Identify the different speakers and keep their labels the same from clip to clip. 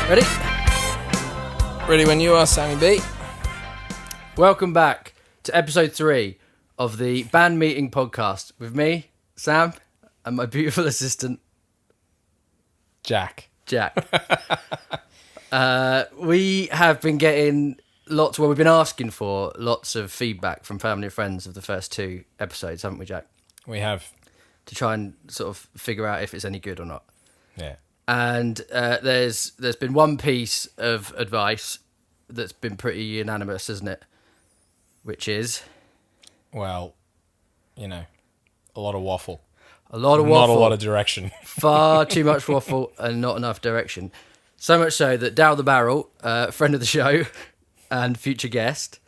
Speaker 1: Ready?
Speaker 2: Ready when you are, Sammy B.
Speaker 1: Welcome back to episode 3 of the Band Meeting podcast with me, Sam, and my beautiful assistant,
Speaker 2: Jack.
Speaker 1: We have been getting we've been asking for lots of feedback from family and friends of the first 2 episodes, haven't we, Jack?
Speaker 2: We have.
Speaker 1: To try and sort of figure out if it's any good or not.
Speaker 2: Yeah.
Speaker 1: And there's been one piece of advice that's been pretty unanimous, isn't it? Which is...
Speaker 2: Well, you know, a lot of waffle.
Speaker 1: A lot of waffle.
Speaker 2: Not a lot of direction.
Speaker 1: Far too much waffle and not enough direction. So much so that Dow the Barrel, friend of the show and future guest,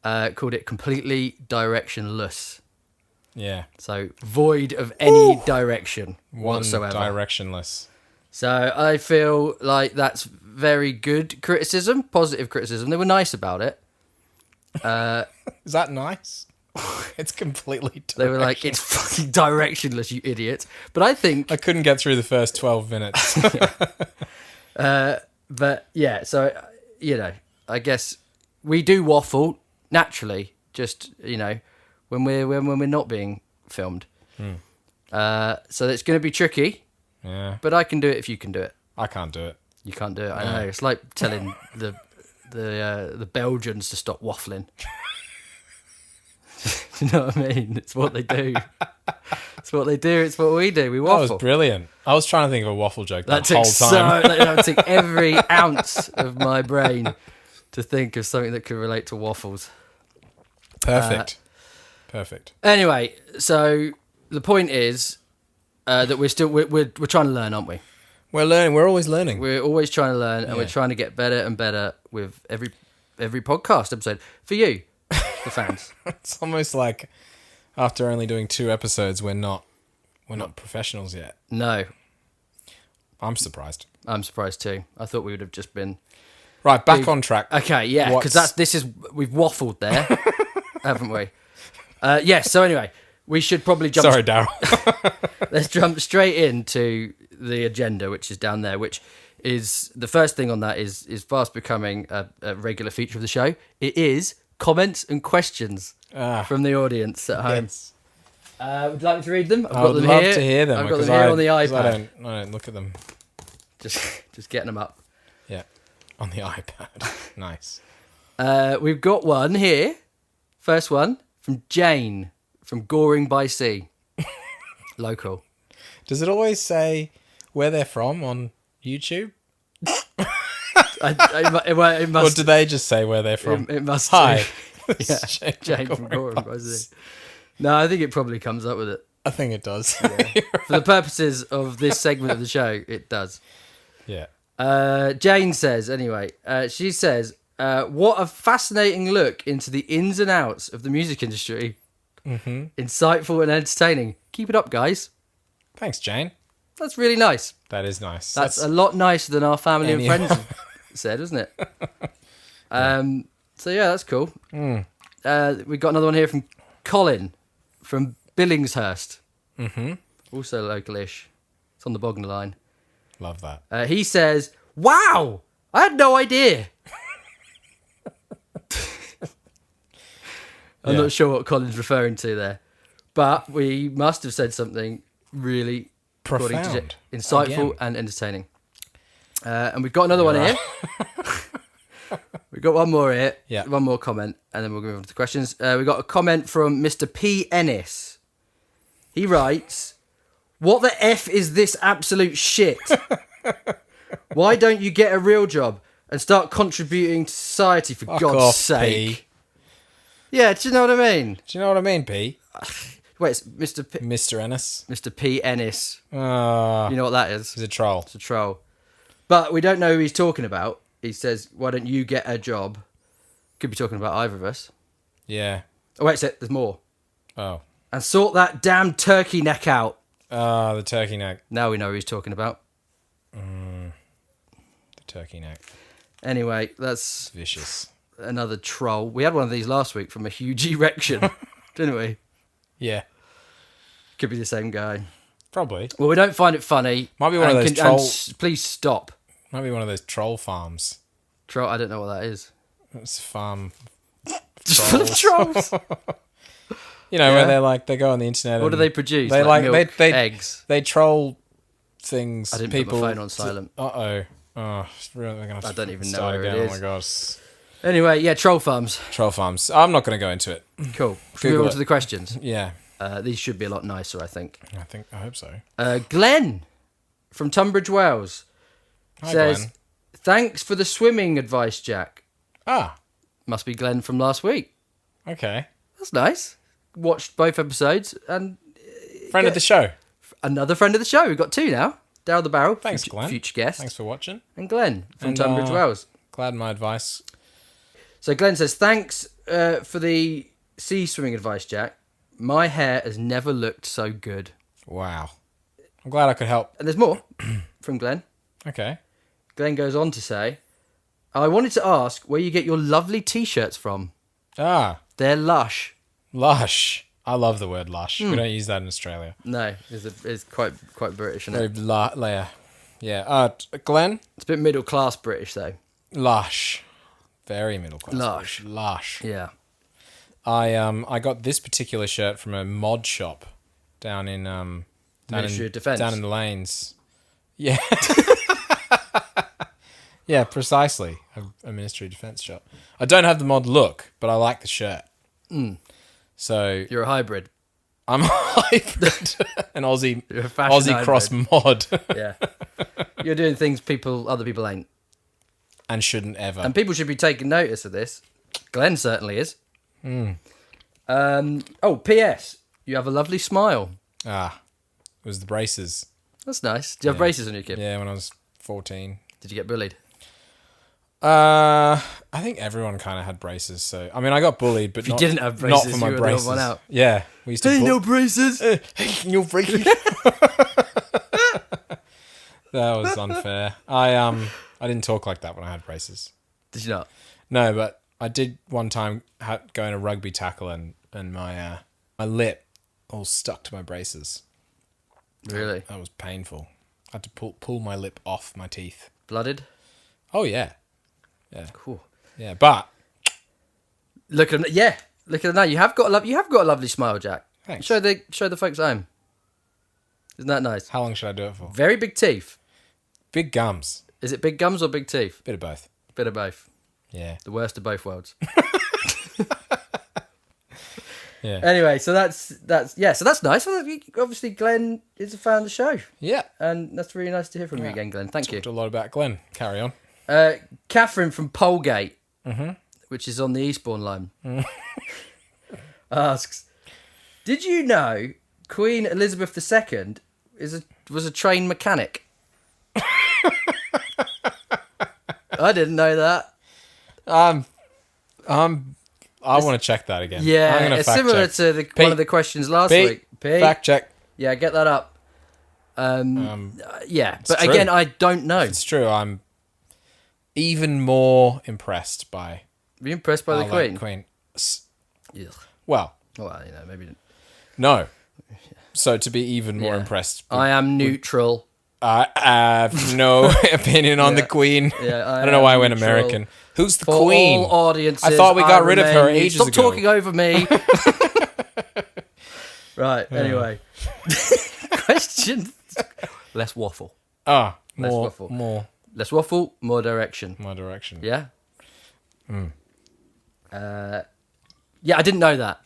Speaker 1: called it completely directionless.
Speaker 2: Yeah.
Speaker 1: So void of any direction whatsoever.
Speaker 2: Directionless.
Speaker 1: So I feel like that's very good criticism, positive criticism. They were nice about it.
Speaker 2: Is that nice? It's completely directionless.
Speaker 1: They were like, it's fucking directionless, you idiot. But I think...
Speaker 2: I couldn't get through the first 12 minutes.
Speaker 1: But yeah, so, you know, I guess we do waffle naturally, just, you know, when we're not being filmed. So it's going to be tricky.
Speaker 2: Yeah.
Speaker 1: But I can do it if you can do it.
Speaker 2: I can't do it.
Speaker 1: You can't do it. I know. It's like telling the Belgians to stop waffling. You know what I mean? It's what they do. It's what they do. It's what we do. We waffle.
Speaker 2: That was brilliant. I was trying to think of a waffle joke that
Speaker 1: That
Speaker 2: whole
Speaker 1: took
Speaker 2: time.
Speaker 1: that took every ounce of my brain to think of something that could relate to waffles.
Speaker 2: Perfect. Perfect.
Speaker 1: Anyway, so the point is that we're trying to learn, aren't we?
Speaker 2: We're learning. We're always learning.
Speaker 1: We're always trying to learn, and we're trying to get better and better with every podcast episode for you, the fans.
Speaker 2: It's almost like after only doing 2 episodes, we're not professionals yet.
Speaker 1: No,
Speaker 2: I'm surprised.
Speaker 1: I'm surprised too. I thought we would have just been
Speaker 2: Right, back on track.
Speaker 1: Okay, yeah, because we've waffled there, haven't we? Yes. So anyway, we should probably jump.
Speaker 2: Sorry, Daryl.
Speaker 1: Let's jump straight into the agenda, which is down there, which is the first thing on that is fast becoming a regular feature of the show. It is comments and questions from the audience at home.
Speaker 2: Yes.
Speaker 1: Would you like me to read them?
Speaker 2: I would love to hear them.
Speaker 1: I've got them here on the iPad.
Speaker 2: I don't look at them.
Speaker 1: Just getting them up.
Speaker 2: Yeah, on the iPad. Nice.
Speaker 1: We've got one here. First one from Jane from Goring by Sea. Local.
Speaker 2: Does it always say where they're from on YouTube?
Speaker 1: It must.
Speaker 2: Or do they just say where they're from?
Speaker 1: It must.
Speaker 2: Hi.
Speaker 1: Yeah, Jane from Goring by Sea. No, I think it probably comes up with it.
Speaker 2: I think it does.
Speaker 1: Yeah. For the purposes of this segment of the show, it does.
Speaker 2: Yeah.
Speaker 1: Jane says, anyway, she says, what a fascinating look into the ins and outs of the music industry. Mm-hmm. Insightful and entertaining. Keep it up, guys.
Speaker 2: Thanks, Jane.
Speaker 1: That's really nice.
Speaker 2: That is nice.
Speaker 1: That's a lot nicer than our family and friends have said, isn't it? So yeah, that's cool. We got another one here from Colin from Billingshurst. Mm-hmm. Also local-ish. It's on the Bognor line.
Speaker 2: Love that.
Speaker 1: He says, wow, I had no idea. I'm not sure what Colin's referring to there, but we must have said something really
Speaker 2: profound,
Speaker 1: insightful and entertaining. And we've got another one here. We've got one more here.
Speaker 2: Yeah.
Speaker 1: One more comment, and then we'll move on to the questions. We got a comment from Mr. P. Ennis. He writes, what the F is this absolute shit? Why don't you get a real job and start contributing to society, for God's sake? P. Yeah, do you know what I mean?
Speaker 2: Do you know what I mean, P?
Speaker 1: Wait, it's Mr. P.
Speaker 2: Mr. Ennis.
Speaker 1: Mr. P. Ennis. You
Speaker 2: know
Speaker 1: what that is?
Speaker 2: He's a troll.
Speaker 1: It's a troll. But we don't know who he's talking about. He says, why don't you get a job? Could be talking about either of us.
Speaker 2: Yeah.
Speaker 1: Oh, wait a sec, there's more.
Speaker 2: Oh.
Speaker 1: And sort that damn turkey neck out.
Speaker 2: The turkey neck.
Speaker 1: Now we know who he's talking about.
Speaker 2: The turkey neck.
Speaker 1: Anyway, that's...
Speaker 2: vicious.
Speaker 1: Another troll. We had one of these last week from a huge erection, didn't we?
Speaker 2: Yeah.
Speaker 1: Could be the same guy.
Speaker 2: Probably.
Speaker 1: Well, we don't find it funny.
Speaker 2: Might be one of those trolls.
Speaker 1: Please stop.
Speaker 2: Might be one of those troll farms.
Speaker 1: Troll. I don't know what that is.
Speaker 2: It's a farm.
Speaker 1: Just full of trolls.
Speaker 2: You know,
Speaker 1: Yeah.
Speaker 2: where they go on the internet.
Speaker 1: What do they produce?
Speaker 2: They
Speaker 1: milk,
Speaker 2: they
Speaker 1: eggs.
Speaker 2: They troll things.
Speaker 1: I didn't
Speaker 2: people
Speaker 1: put my phone on silent.
Speaker 2: Oh, we're gonna have to
Speaker 1: I don't even know
Speaker 2: start
Speaker 1: where it
Speaker 2: again.
Speaker 1: is.
Speaker 2: Oh my gosh.
Speaker 1: Anyway, yeah, troll farms.
Speaker 2: Troll farms. I'm not going to go into it.
Speaker 1: Cool. Should we
Speaker 2: Google
Speaker 1: move on
Speaker 2: it.
Speaker 1: to the questions?
Speaker 2: Yeah,
Speaker 1: These should be a lot nicer, I think.
Speaker 2: I hope so.
Speaker 1: Glenn from Tunbridge Wells
Speaker 2: Hi,
Speaker 1: says,
Speaker 2: Glenn.
Speaker 1: "Thanks for the swimming advice, Jack."
Speaker 2: Ah,
Speaker 1: Must be Glenn from last week.
Speaker 2: okay.
Speaker 1: That's nice. Watched both episodes and
Speaker 2: Friend of the show.
Speaker 1: another friend of the show. We've got two now. Daryl the Barrel,
Speaker 2: Thanks, Glenn.
Speaker 1: future guest,
Speaker 2: Thanks for watching.
Speaker 1: and Glenn from
Speaker 2: And,
Speaker 1: Tunbridge Wells.
Speaker 2: Glad my advice.
Speaker 1: So Glenn says, "Thanks for the sea swimming advice, Jack. My hair has never looked so good."
Speaker 2: Wow. I'm glad I could help.
Speaker 1: And there's more from Glenn.
Speaker 2: Okay.
Speaker 1: Glenn goes on to say, "I wanted to ask where you get your lovely t-shirts from.
Speaker 2: Ah,
Speaker 1: They're lush."
Speaker 2: lush. I love the word lush.
Speaker 1: Hmm.
Speaker 2: We don't use that in Australia.
Speaker 1: No, it's quite British, isn't
Speaker 2: Very
Speaker 1: it?
Speaker 2: layer. Yeah. Glenn.
Speaker 1: It's a bit middle class British though.
Speaker 2: Lush. Very middle class.
Speaker 1: Lush.
Speaker 2: Lush.
Speaker 1: Yeah.
Speaker 2: I got this particular shirt from a mod shop down in
Speaker 1: Ministry of Defence.
Speaker 2: down in the lanes. Yeah. Yeah, precisely. A Ministry of Defence shop. I don't have the mod look, but I like the shirt. So
Speaker 1: You're a hybrid.
Speaker 2: I'm a hybrid, an Aussie
Speaker 1: You're a fashion
Speaker 2: Aussie cross mod,
Speaker 1: Yeah. You're doing things other people ain't.
Speaker 2: and shouldn't ever.
Speaker 1: And people should be taking notice of this. Glenn certainly is. P.S. You have a lovely smile.
Speaker 2: It was the braces.
Speaker 1: That's nice. Do you have braces on your kid?
Speaker 2: Yeah, when I was 14.
Speaker 1: Did you get bullied?
Speaker 2: I think everyone kind of had braces. So I mean, I got bullied, but
Speaker 1: you
Speaker 2: not,
Speaker 1: didn't have
Speaker 2: not
Speaker 1: braces,
Speaker 2: for my
Speaker 1: you were the odd
Speaker 2: braces.
Speaker 1: one out.
Speaker 2: Yeah, we used to.
Speaker 1: Hey, no braces.
Speaker 2: Hey, no braces. That was unfair. I didn't talk like that when I had braces.
Speaker 1: Did you not?
Speaker 2: No, but I did one time go in a rugby tackle and my lip all stuck to my braces.
Speaker 1: Really?
Speaker 2: That was painful. I had to pull my lip off my teeth.
Speaker 1: Blooded?
Speaker 2: Oh yeah, yeah,
Speaker 1: Cool.
Speaker 2: yeah. But
Speaker 1: Look at him. Yeah. Look at him now. You have got a lovely smile, Jack.
Speaker 2: Thanks.
Speaker 1: Show the folks at home. Isn't that nice?
Speaker 2: how long should I do it for?
Speaker 1: Very big teeth.
Speaker 2: Big gums.
Speaker 1: Is it big gums or big teeth?
Speaker 2: Bit of both.
Speaker 1: Bit of both.
Speaker 2: Yeah.
Speaker 1: The worst of both worlds.
Speaker 2: Yeah.
Speaker 1: Anyway, so that's nice. Well, obviously, Glenn is a fan of the show,
Speaker 2: Yeah.
Speaker 1: and that's really nice to hear from you again, Glenn. Thank you.
Speaker 2: Talked a lot about Glenn. Carry on.
Speaker 1: Catherine from Polegate, which is on the Eastbourne line, asks, "Did you know Queen Elizabeth II was a trained mechanic?" I didn't know that.
Speaker 2: I want to check that again. I'm
Speaker 1: Yeah,
Speaker 2: gonna
Speaker 1: it's
Speaker 2: fact
Speaker 1: similar
Speaker 2: check.
Speaker 1: to one of the questions last
Speaker 2: Pete,
Speaker 1: week. Pete,
Speaker 2: fact check.
Speaker 1: yeah, get that up. Yeah, but
Speaker 2: true.
Speaker 1: again, I don't know.
Speaker 2: It's true. I'm even more impressed by
Speaker 1: Were you impressed by the
Speaker 2: our
Speaker 1: Queen?
Speaker 2: late Queen.
Speaker 1: Ugh.
Speaker 2: Well,
Speaker 1: Well, maybe.
Speaker 2: no. So to be even more
Speaker 1: Yeah.
Speaker 2: impressed,
Speaker 1: I am neutral.
Speaker 2: I have no opinion on the
Speaker 1: Yeah.
Speaker 2: Queen.
Speaker 1: Yeah,
Speaker 2: I don't know why I went
Speaker 1: neutral.
Speaker 2: American. Who's the
Speaker 1: For
Speaker 2: Queen?
Speaker 1: all audiences,
Speaker 2: I thought we got rid of her
Speaker 1: remain-
Speaker 2: ages
Speaker 1: Stop
Speaker 2: ago.
Speaker 1: talking over me. Right. Anyway, question. Less waffle.
Speaker 2: Ah,
Speaker 1: Less
Speaker 2: more,
Speaker 1: waffle.
Speaker 2: more
Speaker 1: Less waffle. More direction.
Speaker 2: my direction.
Speaker 1: Yeah. Yeah, I didn't know that.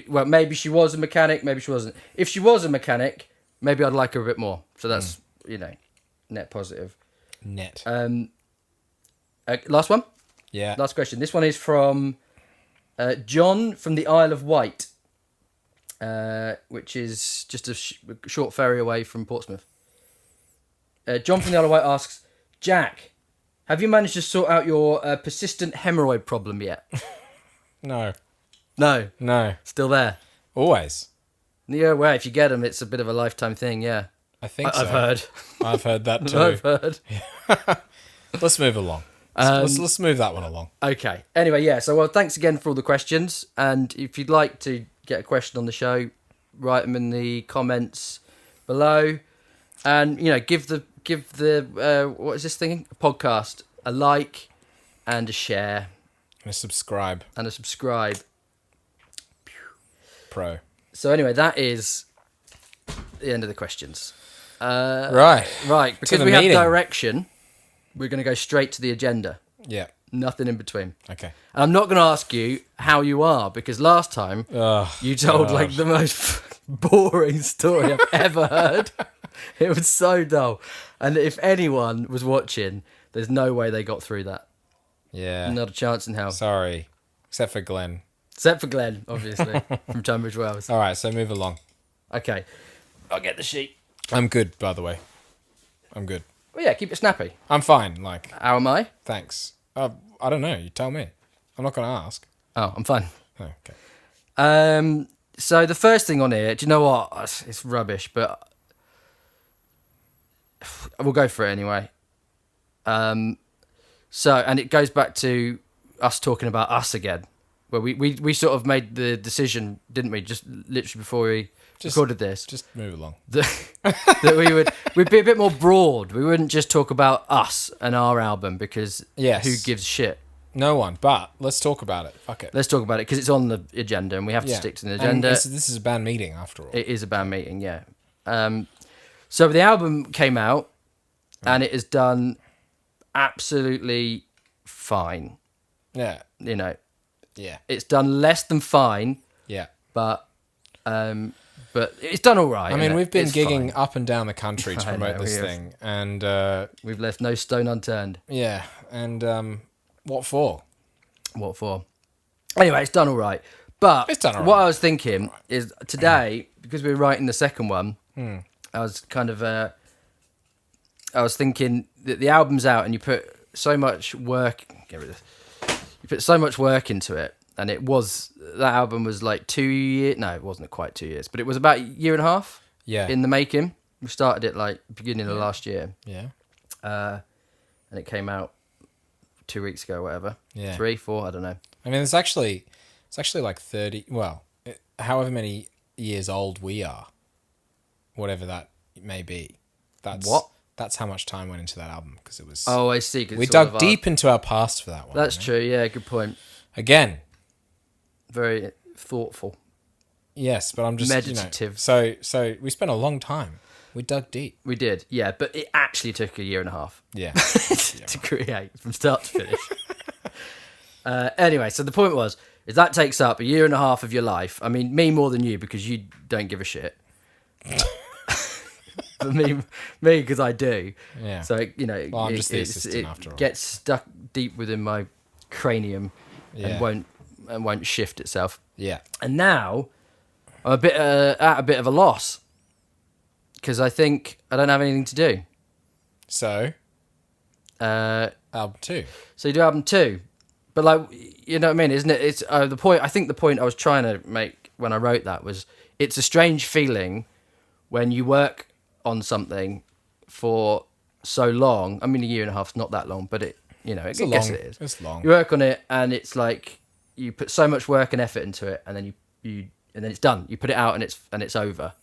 Speaker 1: Well, maybe she was a mechanic. Maybe she wasn't. If she was a mechanic, maybe I'd like her a bit more. So that's net positive.
Speaker 2: Net.
Speaker 1: Last one.
Speaker 2: Yeah.
Speaker 1: Last question. This one is from John from the Isle of Wight, which is just a short ferry away from Portsmouth. John from the Isle of Wight asks, Jack, have you managed to sort out your persistent hemorrhoid problem yet?
Speaker 2: No.
Speaker 1: No,
Speaker 2: No.
Speaker 1: still there.
Speaker 2: Always.
Speaker 1: Yeah, well, if you get them, it's a bit of a lifetime thing, yeah.
Speaker 2: I think so.
Speaker 1: I've heard.
Speaker 2: I've heard that too.
Speaker 1: I've heard.
Speaker 2: Let's move along. Let's move that one along.
Speaker 1: Okay. Anyway, yeah. So, well, thanks again for all the questions. And if you'd like to get a question on the show, write them in the comments below. And give the give the what is this thing? A podcast a like and a share
Speaker 2: And subscribe.
Speaker 1: and a subscribe.
Speaker 2: Pro.
Speaker 1: So anyway, that is the end of the questions.
Speaker 2: Right.
Speaker 1: Right, because
Speaker 2: the
Speaker 1: we have
Speaker 2: meeting.
Speaker 1: direction, we're going to go straight to the agenda.
Speaker 2: Yeah.
Speaker 1: Nothing in between.
Speaker 2: Okay.
Speaker 1: And I'm not going to ask you how you are, because last time you told like the most boring story I've ever heard. It was so dull. And if anyone was watching, there's no way they got through that.
Speaker 2: Yeah.
Speaker 1: Not a chance in hell.
Speaker 2: Sorry. Except for Glenn.
Speaker 1: Except for Glenn, obviously, from Tunbridge Wells.
Speaker 2: All right, so move along.
Speaker 1: Okay. I'll get the sheet.
Speaker 2: I'm good, by the way. I'm good.
Speaker 1: Well, yeah, keep it snappy.
Speaker 2: I'm fine. Like,
Speaker 1: How am I?
Speaker 2: thanks. I don't know. You tell me. I'm not going to ask.
Speaker 1: Oh, I'm fine.
Speaker 2: Oh, okay.
Speaker 1: So the first thing on here, do you know what? It's rubbish, but we'll go for it anyway. So, and it goes back to us talking about us again, where we sort of made the decision, didn't we? Just literally before we recorded this,
Speaker 2: Just move along.
Speaker 1: that we'd be a bit more broad. We wouldn't just talk about us and our album because
Speaker 2: Yes.
Speaker 1: who gives a shit?
Speaker 2: No one, but let's talk about it. Fuck it.
Speaker 1: Let's talk about it because it's on the agenda and we have to stick to the
Speaker 2: And
Speaker 1: agenda.
Speaker 2: this is a band meeting, after all.
Speaker 1: It is a band meeting, yeah. So the album came out and it has done absolutely fine.
Speaker 2: Yeah.
Speaker 1: You know,
Speaker 2: Yeah.
Speaker 1: it's done less than fine,
Speaker 2: Yeah.
Speaker 1: but it's done all right.
Speaker 2: I mean,
Speaker 1: innit?
Speaker 2: we've been
Speaker 1: It's
Speaker 2: gigging
Speaker 1: fine.
Speaker 2: up and down the country to
Speaker 1: I
Speaker 2: promote
Speaker 1: know,
Speaker 2: this
Speaker 1: we have.
Speaker 2: thing. And,
Speaker 1: We've left no stone unturned.
Speaker 2: yeah. And, what for?
Speaker 1: What for? Anyway, it's done all right. But
Speaker 2: It's done all
Speaker 1: what
Speaker 2: right.
Speaker 1: I was thinking is today, because we were writing the second one, I was kind of, I was thinking that the album's out and you put so much work, get rid of this. You put so much work into it, and that album was like 2 years. No, it wasn't quite 2 years, but it was about a year and a half.
Speaker 2: Yeah.
Speaker 1: In the making. We started it like beginning of last year,
Speaker 2: Yeah.
Speaker 1: and it came out 2 weeks ago, or whatever.
Speaker 2: Yeah.
Speaker 1: 3, 4, I don't know.
Speaker 2: I mean, it's actually like 30, well, however many years old we are, whatever that may be. That's how much time went into that album, because it was...
Speaker 1: Oh, I see. 'cause
Speaker 2: we
Speaker 1: it's sort
Speaker 2: dug
Speaker 1: of
Speaker 2: deep into our past for that one.
Speaker 1: That's
Speaker 2: you know?
Speaker 1: true. Yeah, good point.
Speaker 2: Again,
Speaker 1: Very thoughtful.
Speaker 2: yes, but I'm just...
Speaker 1: Meditative.
Speaker 2: So we spent a long time. We dug deep.
Speaker 1: We did, yeah, but it actually took a year and a half
Speaker 2: Yeah.
Speaker 1: to create from start to finish. Anyway, so the point is that takes up a year and a half of your life. I mean, me more than you because you don't give a shit. But me because I do.
Speaker 2: Yeah.
Speaker 1: So
Speaker 2: Well, I'm just the assistant after all.
Speaker 1: Gets stuck deep within my cranium
Speaker 2: Yeah.
Speaker 1: and won't shift itself.
Speaker 2: Yeah.
Speaker 1: And now I'm a bit at a bit of a loss because I think I don't have anything to do.
Speaker 2: So, album 2.
Speaker 1: So you do album 2, but like you know what I mean, isn't it? It's the point. I think the point I was trying to make when I wrote that was it's a strange feeling when you work on something for so long. I mean, a year and a half's not that long, but I guess it is.
Speaker 2: It's long.
Speaker 1: You work on it, and it's like you put so much work and effort into it, and then and then it's done. You put it out, and it's over.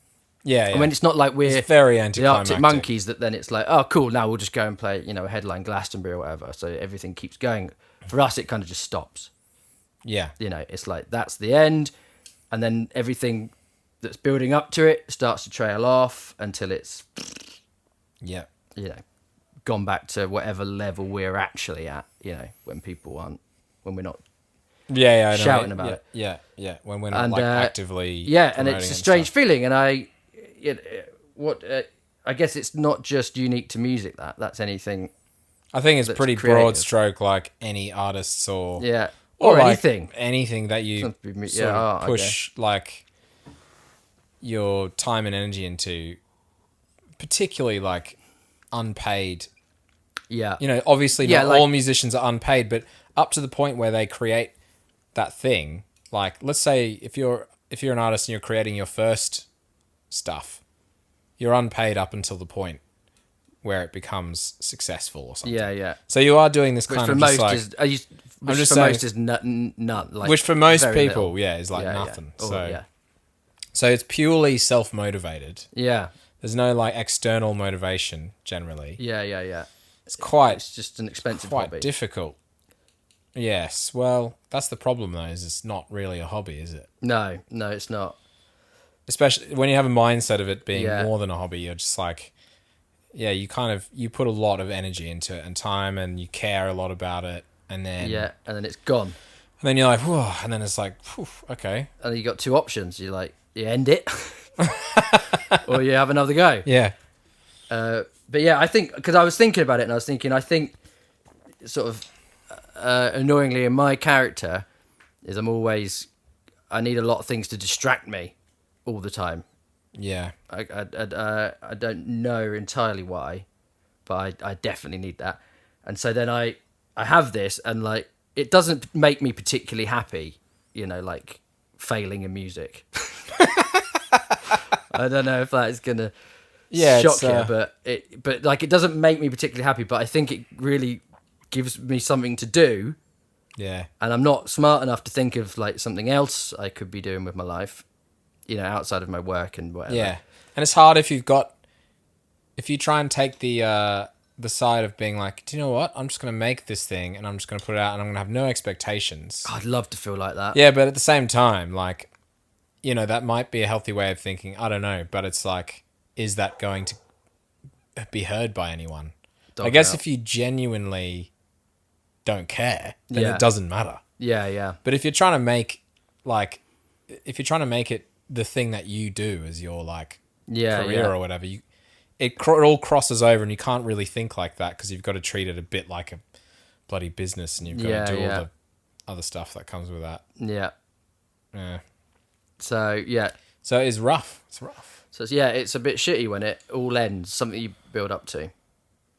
Speaker 2: Yeah, yeah.
Speaker 1: I mean, it's not like we're
Speaker 2: It's very
Speaker 1: the
Speaker 2: anticlimactic.
Speaker 1: Arctic Monkeys that then it's like, oh, cool, now we'll just go and play, a headline Glastonbury or whatever. So everything keeps going. For us, it kind of just stops.
Speaker 2: Yeah.
Speaker 1: It's like that's the end, and then everything that's building up to it starts to trail off until it's,
Speaker 2: Yeah.
Speaker 1: gone back to whatever level we're actually at. When we're not.
Speaker 2: Yeah, I know.
Speaker 1: Shouting about it.
Speaker 2: Yeah, yeah. When we're not actively.
Speaker 1: Yeah, and
Speaker 2: promoting
Speaker 1: it's a
Speaker 2: and
Speaker 1: strange
Speaker 2: stuff.
Speaker 1: feeling, and I guess it's not just unique to music. That's anything.
Speaker 2: I think it's
Speaker 1: that's
Speaker 2: pretty
Speaker 1: creative.
Speaker 2: broad stroke, like any artists or
Speaker 1: Yeah, or
Speaker 2: like
Speaker 1: anything.
Speaker 2: anything that you
Speaker 1: Doesn't have to be
Speaker 2: sort of
Speaker 1: art, I
Speaker 2: push like your time and energy into, particularly like unpaid.
Speaker 1: Yeah,
Speaker 2: Obviously
Speaker 1: Yeah,
Speaker 2: not
Speaker 1: like-
Speaker 2: all musicians are unpaid, but up to the point where they create that thing. Like, let's say if you're an artist and you're creating your first stuff, you're unpaid up until the point where it becomes successful or something.
Speaker 1: yeah.
Speaker 2: So you are doing this
Speaker 1: Which
Speaker 2: kind
Speaker 1: for
Speaker 2: of
Speaker 1: most
Speaker 2: just like,
Speaker 1: is, which
Speaker 2: just
Speaker 1: for
Speaker 2: saying-
Speaker 1: most is none. Like
Speaker 2: which for most
Speaker 1: very
Speaker 2: people,
Speaker 1: little.
Speaker 2: yeah, is like
Speaker 1: Yeah,
Speaker 2: nothing.
Speaker 1: Yeah. Oh,
Speaker 2: So
Speaker 1: yeah,
Speaker 2: so it's purely self-motivated.
Speaker 1: yeah.
Speaker 2: There's no like external motivation generally.
Speaker 1: Yeah.
Speaker 2: It's
Speaker 1: just an expensive
Speaker 2: quite
Speaker 1: hobby.
Speaker 2: difficult. Yes, well, that's the problem though. Is it's not really a hobby, is it?
Speaker 1: No, it's not.
Speaker 2: Especially when you have a mindset of it being
Speaker 1: Yeah.
Speaker 2: more than a hobby. You're just like, yeah, you put a lot of energy into it and time, and you care a lot about it, and then
Speaker 1: And then it's gone.
Speaker 2: and then you're like, whoa, and then it's like, whew, okay,
Speaker 1: And then you got two options. You end it, or you have another go.
Speaker 2: yeah,
Speaker 1: But yeah, I think because I was thinking about it, and I think sort of annoyingly in my character is I need a lot of things to distract me all the time.
Speaker 2: yeah,
Speaker 1: I don't know entirely why, but I definitely need that. And so then I have this, and like it doesn't make me particularly happy, like failing in music. I don't know if that is gonna shock you, but like it doesn't make me particularly happy. But I think it really gives me something to do,
Speaker 2: yeah,
Speaker 1: and I'm not smart enough to think of like something else I could be doing with my life, outside of my work and whatever.
Speaker 2: yeah. And it's hard if you try and take the side of being like, do you know what? I'm just gonna make this thing and I'm just gonna put it out and I'm gonna have no expectations.
Speaker 1: I'd love to feel like that.
Speaker 2: Yeah, but at the same time, like, that might be a healthy way of thinking. I don't know, but it's like, is that going to be heard by anyone? I guess if you genuinely don't care, then it doesn't matter.
Speaker 1: Yeah.
Speaker 2: But if you're trying to make it the thing that you do as your like career or whatever, it all crosses over, and you can't really think like that because you've got to treat it a bit like a bloody business, and you've got to do all the other stuff that comes with that.
Speaker 1: Yeah.
Speaker 2: Yeah.
Speaker 1: So yeah.
Speaker 2: So it's rough. It's rough.
Speaker 1: So it's a bit shitty when it all ends. Something you build up to,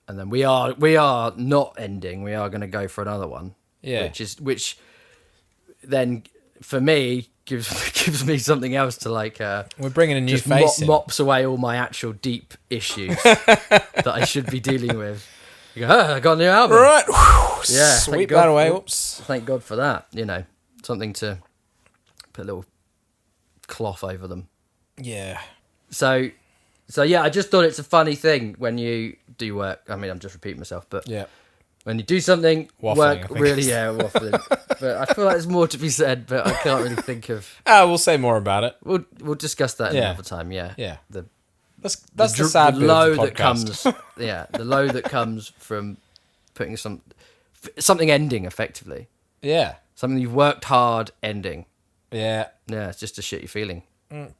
Speaker 1: and then we are not ending. We are going to go for another one.
Speaker 2: Yeah.
Speaker 1: Which then for me gives me something else to like.
Speaker 2: We're bringing a new face in.
Speaker 1: Mops away all my actual deep issues that I should be dealing with. You go, I got a new album.
Speaker 2: Right.
Speaker 1: Yeah.
Speaker 2: Sweep that away. Oops.
Speaker 1: Thank God for that. Something to put a little cloth over them.
Speaker 2: Yeah.
Speaker 1: So yeah, I just thought it's a funny thing when you do work. I mean, I'm just repeating myself, but
Speaker 2: Yeah.
Speaker 1: when you do something,
Speaker 2: Waffling,
Speaker 1: work
Speaker 2: I think.
Speaker 1: really, waffling. But I feel like there's more to be said, but I can't really think of.
Speaker 2: We'll say more about it.
Speaker 1: We'll discuss that another time. Yeah.
Speaker 2: Yeah.
Speaker 1: The
Speaker 2: That's the sad bit
Speaker 1: low
Speaker 2: of the
Speaker 1: that
Speaker 2: podcast.
Speaker 1: comes. Yeah, the low that comes from putting something ending effectively.
Speaker 2: Yeah.
Speaker 1: Something you've worked hard ending.
Speaker 2: Yeah.
Speaker 1: Yeah, it's just a shitty feeling. Well,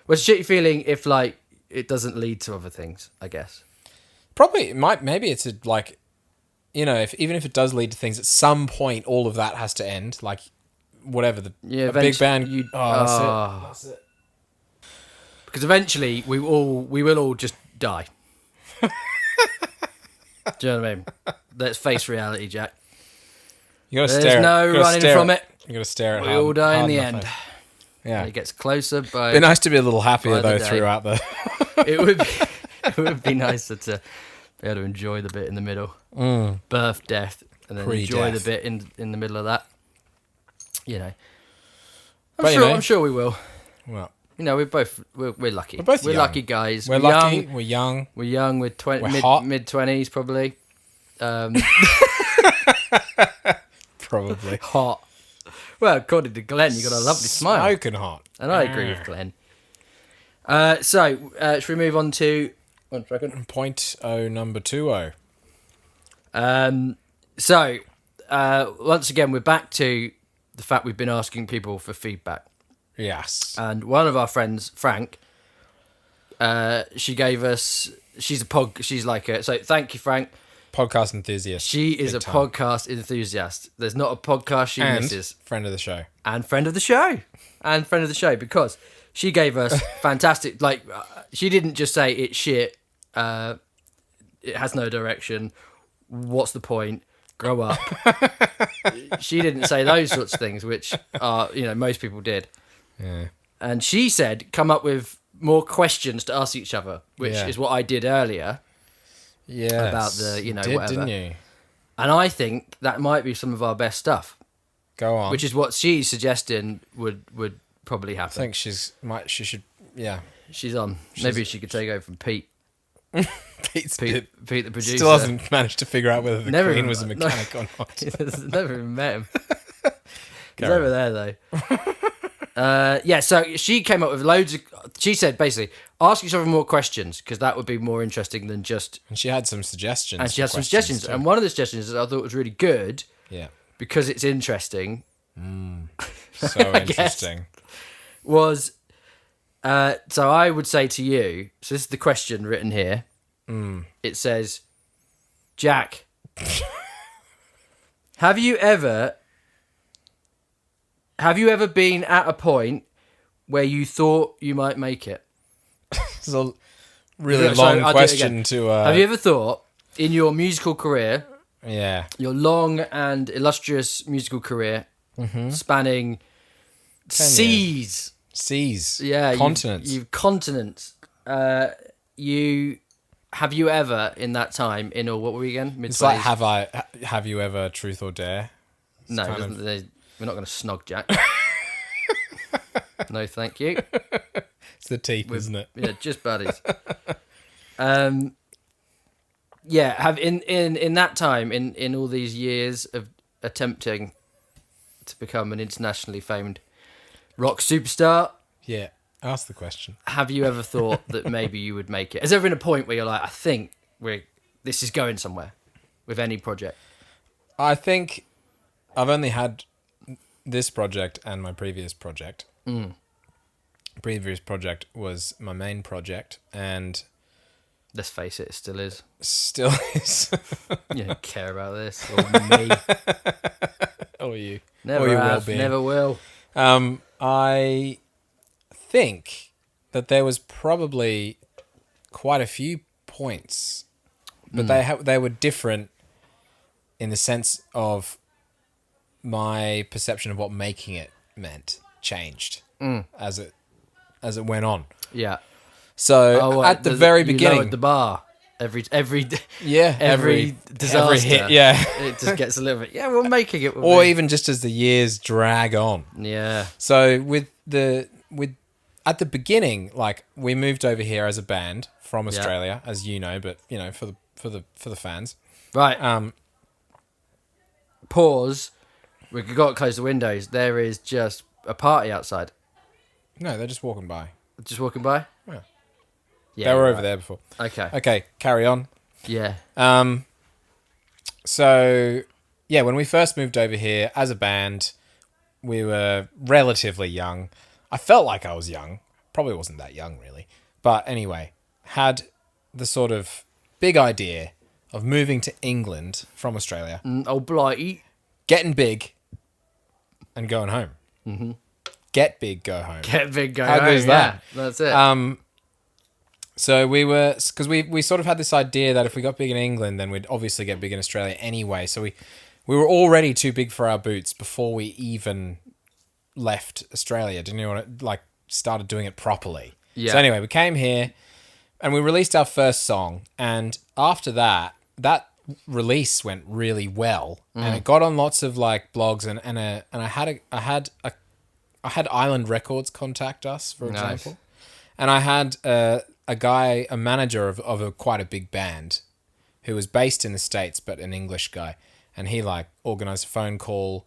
Speaker 1: it's a shitty feeling if like it doesn't lead to other things, I guess.
Speaker 2: Probably it might. Maybe it's like, even if it does lead to things, at some point all of that has to end. Like, whatever a big band. That's it.
Speaker 1: Because eventually we will all just die. Do you know what I mean? Let's face reality, Jack.
Speaker 2: You gotta
Speaker 1: There's
Speaker 2: stare.
Speaker 1: no running from it.
Speaker 2: You gotta stare at.
Speaker 1: We all die in the
Speaker 2: enough,
Speaker 1: end.
Speaker 2: eh? Yeah.
Speaker 1: And it gets closer by.
Speaker 2: It'd be nice to be a little happier
Speaker 1: by the
Speaker 2: though
Speaker 1: day.
Speaker 2: throughout the.
Speaker 1: It would be nicer to be able to enjoy the bit in the middle, birth, death, and then enjoy the bit in the middle of that. I'm sure we will.
Speaker 2: Well,
Speaker 1: we're lucky.
Speaker 2: We're both young.
Speaker 1: lucky guys.
Speaker 2: we're lucky. We're young.
Speaker 1: We're young. We're
Speaker 2: hot.
Speaker 1: mid-20s probably.
Speaker 2: Probably.
Speaker 1: Hot. Well, according to Glenn, you got a lovely smile,
Speaker 2: Smoking hot.
Speaker 1: and I agree with Glenn. Should we move on to 1 second?
Speaker 2: Number 20.
Speaker 1: Once again, we're back to the fact we've been asking people for feedback.
Speaker 2: Yes.
Speaker 1: And one of our friends, Frank, she gave us. She's like a. So thank you, Frank.
Speaker 2: Podcast enthusiast.
Speaker 1: She is a
Speaker 2: time.
Speaker 1: podcast enthusiast. There's not a podcast she
Speaker 2: and
Speaker 1: misses.
Speaker 2: friend of the show.
Speaker 1: And friend of the show. Because she gave us fantastic. Like she didn't just say it's shit. It has no direction. What's the point? Grow up. She didn't say those sorts of things, which are most people did.
Speaker 2: Yeah.
Speaker 1: And she said, come up with more questions to ask each other, which is what I did earlier.
Speaker 2: Yeah.
Speaker 1: About the, whatever.
Speaker 2: Didn't you?
Speaker 1: And I think that might be some of our best stuff.
Speaker 2: Go on.
Speaker 1: Which is what she's suggesting would probably
Speaker 2: I
Speaker 1: happen.
Speaker 2: think she should, yeah.
Speaker 1: She's on. Maybe she could take over from Pete.
Speaker 2: Pete,
Speaker 1: Pete the producer.
Speaker 2: still hasn't managed to figure out whether the Queen was a mechanic or not.
Speaker 1: Never even met him. He's over there though. So she came up with loads of. She said basically, ask yourself more questions because that would be more interesting than just.
Speaker 2: And she had some suggestions.
Speaker 1: Too. And one of the suggestions that I thought was really good.
Speaker 2: Yeah.
Speaker 1: Because it's interesting.
Speaker 2: So interesting.
Speaker 1: Was. So I would say to you. So this is the question written here. It says, Jack, have you ever been at a point where you thought you might make it?
Speaker 2: This is a really long question to...
Speaker 1: Have you ever thought, in your musical career, your long and illustrious musical career, spanning seas...
Speaker 2: Seas.
Speaker 1: Yeah.
Speaker 2: Continents.
Speaker 1: You've continents. Have you ever, in that time, what were we again? Mid-20s?
Speaker 2: It's like, have you ever truth or dare?
Speaker 1: No, we're not going to snog Jack. No, thank you.
Speaker 2: It's the teeth, isn't it?
Speaker 1: Yeah, just buddies. Have in that time, in all these years of attempting to become an internationally famed rock superstar.
Speaker 2: Yeah, ask the question.
Speaker 1: Have you ever thought that maybe you would make it? Has there been a point where you're like, I think this is going somewhere with any project?
Speaker 2: I think I've only had this project and my previous project. Previous project was my main project, and
Speaker 1: let's face it still is.
Speaker 2: Still is.
Speaker 1: You don't care about this or me.
Speaker 2: Or you.
Speaker 1: Never
Speaker 2: or your
Speaker 1: have,
Speaker 2: well-being.
Speaker 1: never will.
Speaker 2: I think that there was probably quite a few points, but they were different in the sense of my perception of what making it meant changed as it went on.
Speaker 1: Yeah.
Speaker 2: So at the very beginning,
Speaker 1: you lowered the bar. Every
Speaker 2: disaster,
Speaker 1: every
Speaker 2: hit, yeah,
Speaker 1: it just gets a little bit. Yeah, we're making it.
Speaker 2: Or even just as the years drag on.
Speaker 1: Yeah.
Speaker 2: So at the beginning, like we moved over here as a band from Australia, as you know, but you know for the fans,
Speaker 1: right? Pause. We got to close the windows. There is just a party outside.
Speaker 2: No, they're just walking by.
Speaker 1: Just walking by.
Speaker 2: Yeah, they were over there before. Okay, carry on.
Speaker 1: Yeah.
Speaker 2: So, yeah, when we first moved over here as a band, we were relatively young. I felt like I was young. Probably wasn't that young, really. But anyway, had the sort of big idea of moving to England from Australia.
Speaker 1: Oh, blighty.
Speaker 2: Getting big and going home.
Speaker 1: Mm-hmm.
Speaker 2: Get big, go home.
Speaker 1: Get big, go
Speaker 2: home. How good is that?
Speaker 1: Yeah, that's it.
Speaker 2: So we were, because we sort of had this idea that if we got big in England, then we'd obviously get big in Australia anyway. So we were already too big for our boots before we even left Australia. Didn't you want to, like, started doing it properly?
Speaker 1: Yeah.
Speaker 2: So anyway, we came here and we released our first song. And after that release went really well. And it got on lots of like blogs and I had Island Records contact us, for example.
Speaker 1: Nice.
Speaker 2: And I had a manager of quite a big band who was based in the States, but an English guy. And he like organized a phone call.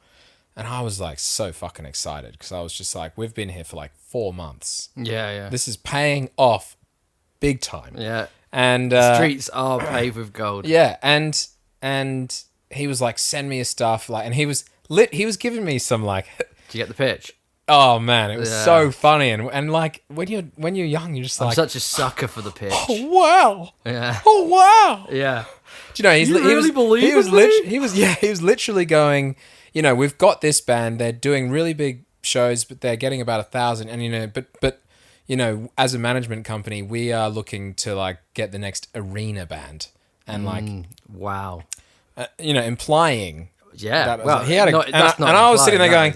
Speaker 2: And I was like so fucking excited because I was just like, we've been here for like 4 months.
Speaker 1: Yeah.
Speaker 2: This is paying off big time.
Speaker 1: Yeah.
Speaker 2: And
Speaker 1: the streets are paved with gold.
Speaker 2: Yeah. And he was like, send me your stuff. Like, and he was giving me some like,
Speaker 1: did you get the pitch?
Speaker 2: Oh man, it was so funny. And like when you're young, you're just
Speaker 1: I'm
Speaker 2: like
Speaker 1: such a sucker for the pitch.
Speaker 2: Oh wow.
Speaker 1: Yeah.
Speaker 2: Oh wow.
Speaker 1: Yeah.
Speaker 2: Do you know, he was literally going, you know, we've got this band, they're doing really big shows, but they're getting about 1,000. And, you know, but, you know, as a management company, we are looking to like get the next arena band. And like,
Speaker 1: wow.
Speaker 2: You know, implying.
Speaker 1: Yeah.
Speaker 2: That,
Speaker 1: well,
Speaker 2: he had and I was sitting there going,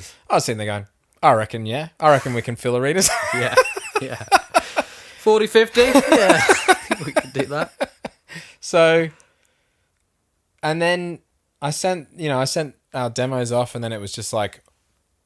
Speaker 2: I reckon we can fill arenas.
Speaker 1: Yeah. 40, 50. Yeah. We can do that.
Speaker 2: So, and then I sent our demos off, and then it was just like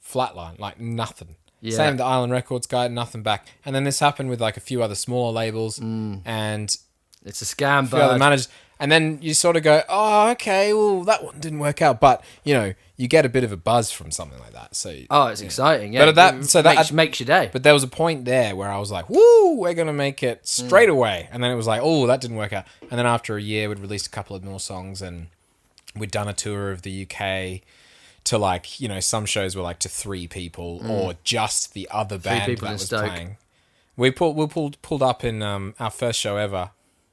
Speaker 2: flatline, like nothing.
Speaker 1: Yeah.
Speaker 2: Same, the Island Records guy, nothing back. And then this happened with like a few other smaller labels, and
Speaker 1: It's a scam,
Speaker 2: a few other
Speaker 1: bud.
Speaker 2: managers. And then you sort of go, oh, okay, well, that one didn't work out. But, you know, you get a bit of a buzz from something like that. So,
Speaker 1: Oh, it's exciting. Yeah.
Speaker 2: But that
Speaker 1: makes your day.
Speaker 2: But there was a point there where I was like, woo, we're going to make it straight away. And then it was like, oh, that didn't work out. And then after a year, we'd released a couple of more songs, and we'd done a tour of the UK to like, you know, some shows were like to 3 people or just the other band
Speaker 1: people
Speaker 2: that
Speaker 1: in
Speaker 2: was
Speaker 1: Stoke.
Speaker 2: playing. We pulled up in our first show ever.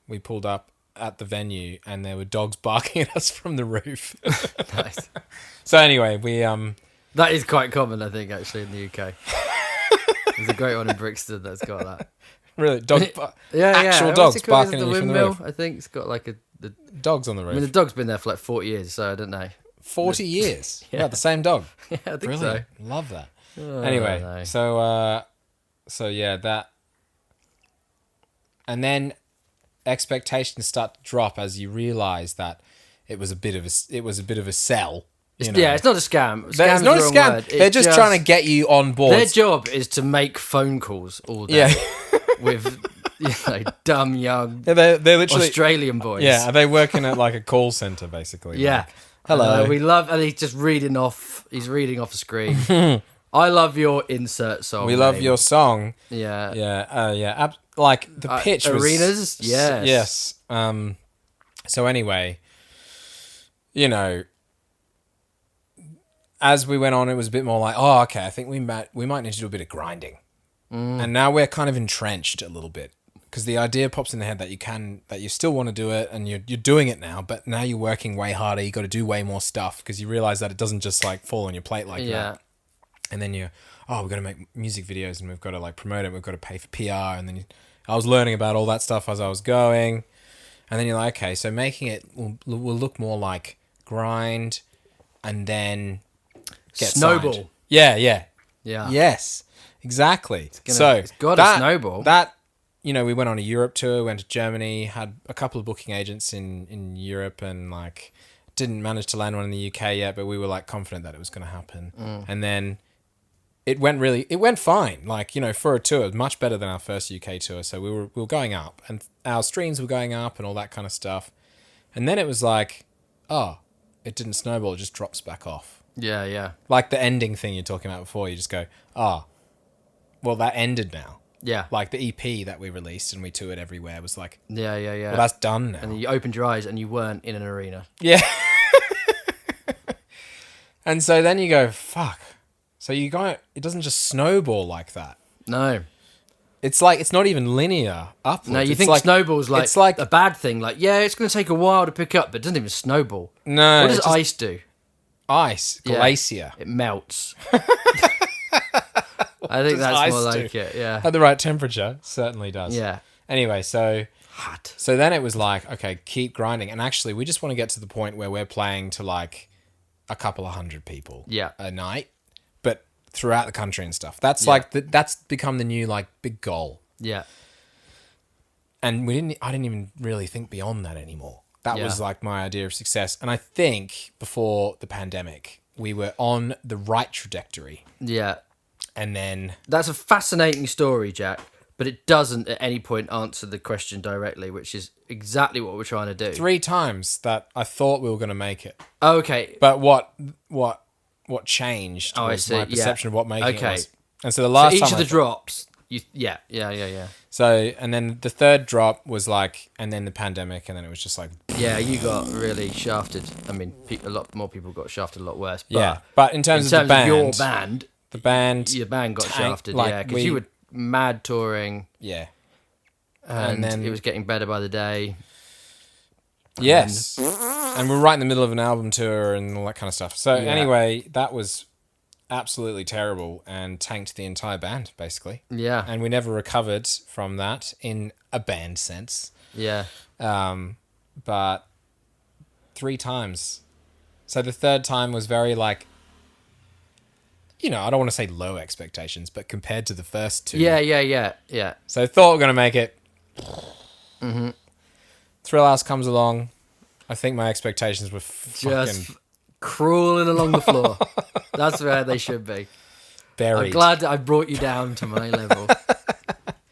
Speaker 2: We pulled up at the venue, and there were dogs barking at us from the roof.
Speaker 1: Nice.
Speaker 2: So anyway, we
Speaker 1: That is quite common, I think, actually, in the UK. There's a great one in Brixton that's got that.
Speaker 2: really
Speaker 1: Yeah,
Speaker 2: actual
Speaker 1: What's
Speaker 2: dogs
Speaker 1: it called? Is
Speaker 2: barking
Speaker 1: it
Speaker 2: at
Speaker 1: the
Speaker 2: you from the
Speaker 1: windmill?
Speaker 2: roof.
Speaker 1: I think it's got like the.
Speaker 2: Dogs on the
Speaker 1: I
Speaker 2: roof.
Speaker 1: mean, the dog's been there for like 40 years, so I don't know.
Speaker 2: 40 years.
Speaker 1: Yeah.
Speaker 2: Yeah, the same dog.
Speaker 1: Yeah, I think
Speaker 2: Brilliant.
Speaker 1: so.
Speaker 2: Love that.
Speaker 1: Oh,
Speaker 2: Anyway,
Speaker 1: no.
Speaker 2: so yeah, that, and then expectations start to drop as you realize that it was a bit of a sell. You know?
Speaker 1: Yeah, it's not a scam.
Speaker 2: It's
Speaker 1: Scam's
Speaker 2: not
Speaker 1: the
Speaker 2: a
Speaker 1: wrong
Speaker 2: scam.
Speaker 1: word.
Speaker 2: They're
Speaker 1: It's
Speaker 2: just trying to get you on board.
Speaker 1: Their job is to make phone calls all day
Speaker 2: Yeah.
Speaker 1: with dumb young
Speaker 2: they're literally
Speaker 1: Australian boys.
Speaker 2: Yeah, are they working at like a call center basically?
Speaker 1: Yeah.
Speaker 2: Like, hello.
Speaker 1: We love, and he's just reading off. He's reading off a screen. I love your insert song.
Speaker 2: we love
Speaker 1: name.
Speaker 2: your song.
Speaker 1: Yeah.
Speaker 2: Yeah. Like the pitch was
Speaker 1: arenas. Yes.
Speaker 2: Yes. So anyway, you know, as we went on, it was a bit more like, oh, okay, I think we might need to do a bit of grinding, and now we're kind of entrenched a little bit because the idea pops in the head that you still want to do it, and you're doing it now, but now you're working way harder. You got to do way more stuff because you realize that it doesn't just like fall on your plate like that. And then we've got to make music videos, and we've got to like promote it. We've got to pay for PR, and then I was learning about all that stuff as I was going, and then you're like, okay, so making it will look more like grind, and then get
Speaker 1: Snowball.
Speaker 2: signed. Yeah. Yes, exactly.
Speaker 1: It's gotta snowball.
Speaker 2: That, you know, we went on a Europe tour, went to Germany, had a couple of booking agents in Europe, and like didn't manage to land one in the UK yet, but we were like confident that it was going to happen, and then. It went fine. Like, you know, for a tour, much better than our first UK tour. So we were going up, and our streams were going up and all that kind of stuff. And then it was like, oh, it didn't snowball. It just drops back off.
Speaker 1: Yeah.
Speaker 2: Like the ending thing you're talking about before. You just go, well, that ended now.
Speaker 1: Yeah.
Speaker 2: Like the EP that we released and we toured everywhere was like,
Speaker 1: Yeah.
Speaker 2: well, that's done now.
Speaker 1: And you opened your eyes and you weren't in an arena.
Speaker 2: Yeah. And so then you go, fuck. So it doesn't just snowball like that.
Speaker 1: No.
Speaker 2: It's like, it's not even linear upwards.
Speaker 1: No, you
Speaker 2: It's
Speaker 1: think
Speaker 2: like,
Speaker 1: snowball's like,
Speaker 2: it's like
Speaker 1: a bad thing. Like, yeah, it's going to take a while to pick up, but it doesn't even snowball.
Speaker 2: no,
Speaker 1: What does
Speaker 2: it's just
Speaker 1: ice do?
Speaker 2: ice,
Speaker 1: Yeah.
Speaker 2: glacier.
Speaker 1: It melts. I think
Speaker 2: does
Speaker 1: that's
Speaker 2: ice
Speaker 1: more
Speaker 2: do?
Speaker 1: like it, yeah.
Speaker 2: At the right temperature, certainly does.
Speaker 1: Yeah.
Speaker 2: Anyway, so
Speaker 1: Hot.
Speaker 2: then it was like, okay, keep grinding, and actually, we just want to get to the point where we're playing to like a couple of hundred people,
Speaker 1: Yeah.
Speaker 2: a night, but throughout the country and stuff. That's like that's become the new like big goal.
Speaker 1: Yeah.
Speaker 2: And I didn't even really think beyond that anymore. That
Speaker 1: Yeah.
Speaker 2: was like my idea of success. And I think before the pandemic, we were on the right trajectory.
Speaker 1: Yeah.
Speaker 2: And then,
Speaker 1: That's a fascinating story, Jack, but it doesn't at any point answer the question directly, which is exactly what we're trying to do.
Speaker 2: 3 times that I thought we were going to make it.
Speaker 1: Okay.
Speaker 2: But what changed
Speaker 1: Oh, I
Speaker 2: was
Speaker 1: see,
Speaker 2: my
Speaker 1: yeah.
Speaker 2: perception of what making it
Speaker 1: Okay.
Speaker 2: was. And so the last
Speaker 1: So each
Speaker 2: time
Speaker 1: of
Speaker 2: I
Speaker 1: the
Speaker 2: thought-
Speaker 1: drops, yeah.
Speaker 2: So, and then the third drop was like, and then the pandemic, and then it was just like,
Speaker 1: Yeah, you got really shafted. I mean, a lot more people got shafted a lot worse. But
Speaker 2: yeah. But in terms,
Speaker 1: in
Speaker 2: of the band,
Speaker 1: your band,
Speaker 2: the band,
Speaker 1: your band got
Speaker 2: tanked,
Speaker 1: shafted,
Speaker 2: like,
Speaker 1: yeah, because you were mad touring,
Speaker 2: yeah.
Speaker 1: and
Speaker 2: then-
Speaker 1: it was getting better by the day.
Speaker 2: Yes. And we're right in the middle of an album tour and all that kind of stuff. So anyway, that was absolutely terrible and tanked the entire band, basically.
Speaker 1: Yeah,
Speaker 2: And we never recovered from that in a band sense.
Speaker 1: yeah,
Speaker 2: But 3 times. So the third time was very like, you know, I don't want to say low expectations, but compared to the first 2.
Speaker 1: yeah.
Speaker 2: So thought we were going to make it. Mm-hmm. Thrillhouse comes along. I think my expectations were fucking...
Speaker 1: Just crawling along the floor. That's where they should be.
Speaker 2: buried.
Speaker 1: I'm glad that I brought you down to my level.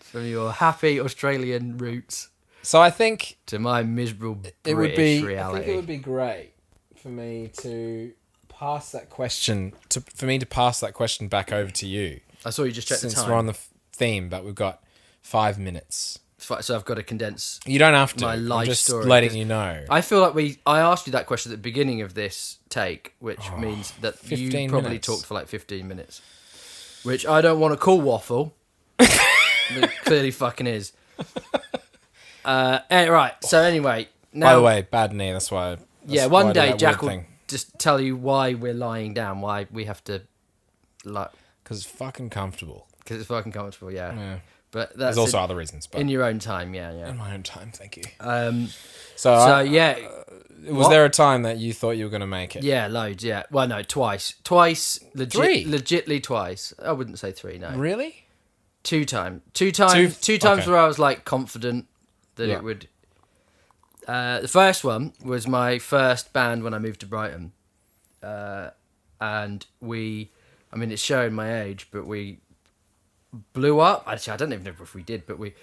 Speaker 1: From your happy Australian roots
Speaker 2: So I think
Speaker 1: to my miserable
Speaker 2: it would
Speaker 1: British
Speaker 2: be.
Speaker 1: reality.
Speaker 2: I think it would be great for me to pass that question back over to you.
Speaker 1: I saw you just check the
Speaker 2: Since
Speaker 1: time.
Speaker 2: we're on the theme, but we've got 5 minutes.
Speaker 1: So I've got to condense.
Speaker 2: You don't have to.
Speaker 1: My life
Speaker 2: I'm just
Speaker 1: story,
Speaker 2: letting
Speaker 1: 'cause
Speaker 2: you know.
Speaker 1: I feel like I asked you that question at the beginning of this take, which means that you
Speaker 2: 15
Speaker 1: probably
Speaker 2: minutes.
Speaker 1: talked for like 15 minutes, which I don't want to call waffle. It clearly fucking is. Right. So anyway, now,
Speaker 2: By the way, bad knee. That's why.
Speaker 1: one day Jack will just tell you why we're lying down, why we have to, like,
Speaker 2: because it's fucking comfortable.
Speaker 1: because it's fucking comfortable. Yeah.
Speaker 2: Yeah.
Speaker 1: But that's
Speaker 2: There's also other reasons, but
Speaker 1: in your own time. Yeah.
Speaker 2: in my own time, thank you.
Speaker 1: So yeah.
Speaker 2: Was there a time that you thought you were going to make it?
Speaker 1: Yeah, loads, yeah. Well, no, twice.
Speaker 2: Three?
Speaker 1: Legitly twice. I wouldn't say three, no.
Speaker 2: Really?
Speaker 1: Two times
Speaker 2: Okay.
Speaker 1: where I was, like, confident that
Speaker 2: Yeah.
Speaker 1: it would... the first one was my first band when I moved to Brighton. And it's showing my age, but we blew up. Actually, I don't even know if we did, but we